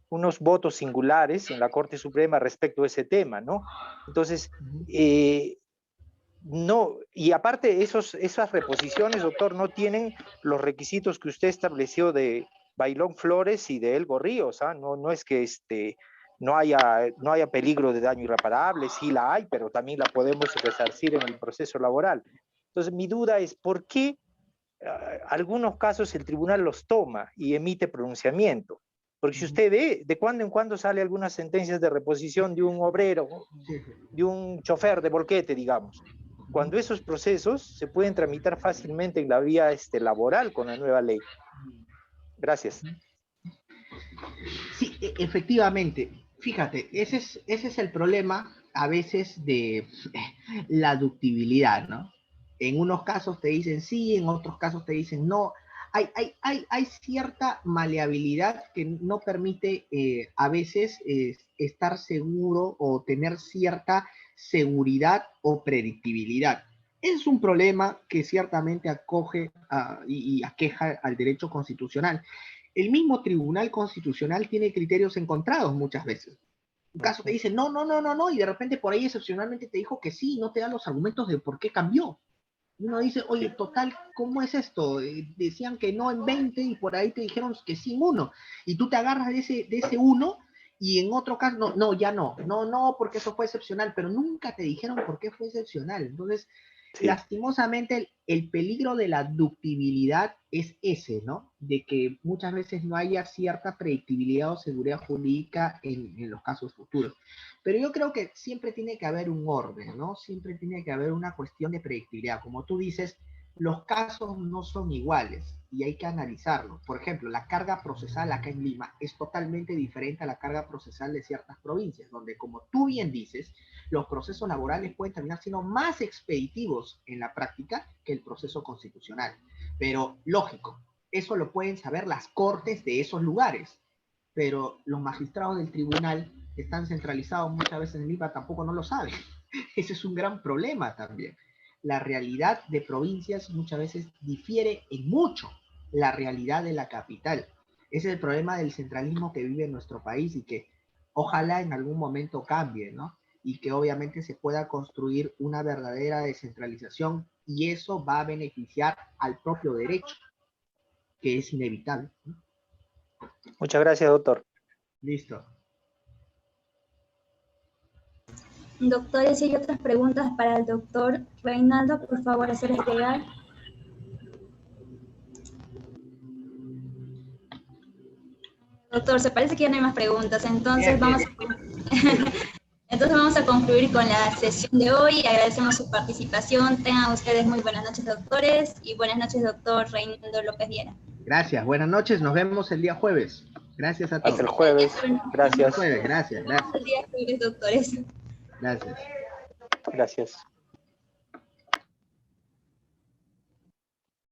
unos votos singulares en la Corte Suprema respecto a ese tema, ¿no? Entonces, no, y aparte esas reposiciones, doctor, no tienen los requisitos que usted estableció de Bailón Flores y de Elgo Ríos, ¿ah? No es que no haya peligro de daño irreparable, sí la hay, pero también la podemos resarcir en el proceso laboral. Entonces, mi duda es, ¿por qué algunos casos el tribunal los toma y emite pronunciamiento? Porque si usted ve, de cuando en cuando sale algunas sentencias de reposición de un obrero, de un chofer de volquete, digamos, cuando esos procesos se pueden tramitar fácilmente en la vía laboral con la nueva ley. Gracias. Sí, efectivamente. Fíjate, ese es el problema a veces de la ductibilidad, ¿no? En unos casos te dicen sí, en otros casos te dicen no. Hay cierta maleabilidad que no permite a veces estar seguro o tener cierta seguridad o predictibilidad. Es un problema que ciertamente acoge y aqueja al derecho constitucional. El mismo Tribunal Constitucional tiene criterios encontrados muchas veces. Un caso te dice no, y de repente por ahí excepcionalmente te dijo que sí, no te da los argumentos de por qué cambió. Uno dice, oye, total, ¿cómo es esto? Decían que no en 20 y por ahí te dijeron que sí en 1. Y tú te agarras de ese 1 y en otro caso, no, ya no, porque eso fue excepcional, pero nunca te dijeron por qué fue excepcional. Entonces, sí, lastimosamente, el peligro de la ductibilidad es ese, ¿no? De que muchas veces no haya cierta predictibilidad o seguridad jurídica en los casos futuros. Pero yo creo que siempre tiene que haber un orden, ¿no? Siempre tiene que haber una cuestión de predictibilidad. Como tú dices, los casos no son iguales y hay que analizarlos. Por ejemplo, la carga procesal acá en Lima es totalmente diferente a la carga procesal de ciertas provincias, donde, como tú bien dices, los procesos laborales pueden terminar siendo más expeditivos en la práctica que el proceso constitucional. Pero, lógico, eso lo pueden saber las cortes de esos lugares, pero los magistrados del tribunal que están centralizados muchas veces en Lima tampoco no lo saben. Ese es un gran problema también. La realidad de provincias muchas veces difiere en mucho la realidad de la capital. Ese es el problema del centralismo que vive nuestro país y que ojalá en algún momento cambie, ¿no? Y que obviamente se pueda construir una verdadera descentralización y eso va a beneficiar al propio derecho, que es inevitable, ¿no? Muchas gracias, doctor. Listo. Doctores, si hay otras preguntas para el doctor Reinaldo, por favor, hacerles llegar. Doctor, se parece que ya no hay más preguntas, entonces vamos a concluir con la sesión de hoy. Agradecemos su participación. Tengan ustedes muy buenas noches, doctores, y buenas noches, doctor Reinaldo López Viera. Gracias, buenas noches, nos vemos el día jueves. Gracias a todos. Hasta el jueves. Gracias. Hasta el jueves, gracias. El día jueves, doctores. Gracias. Gracias.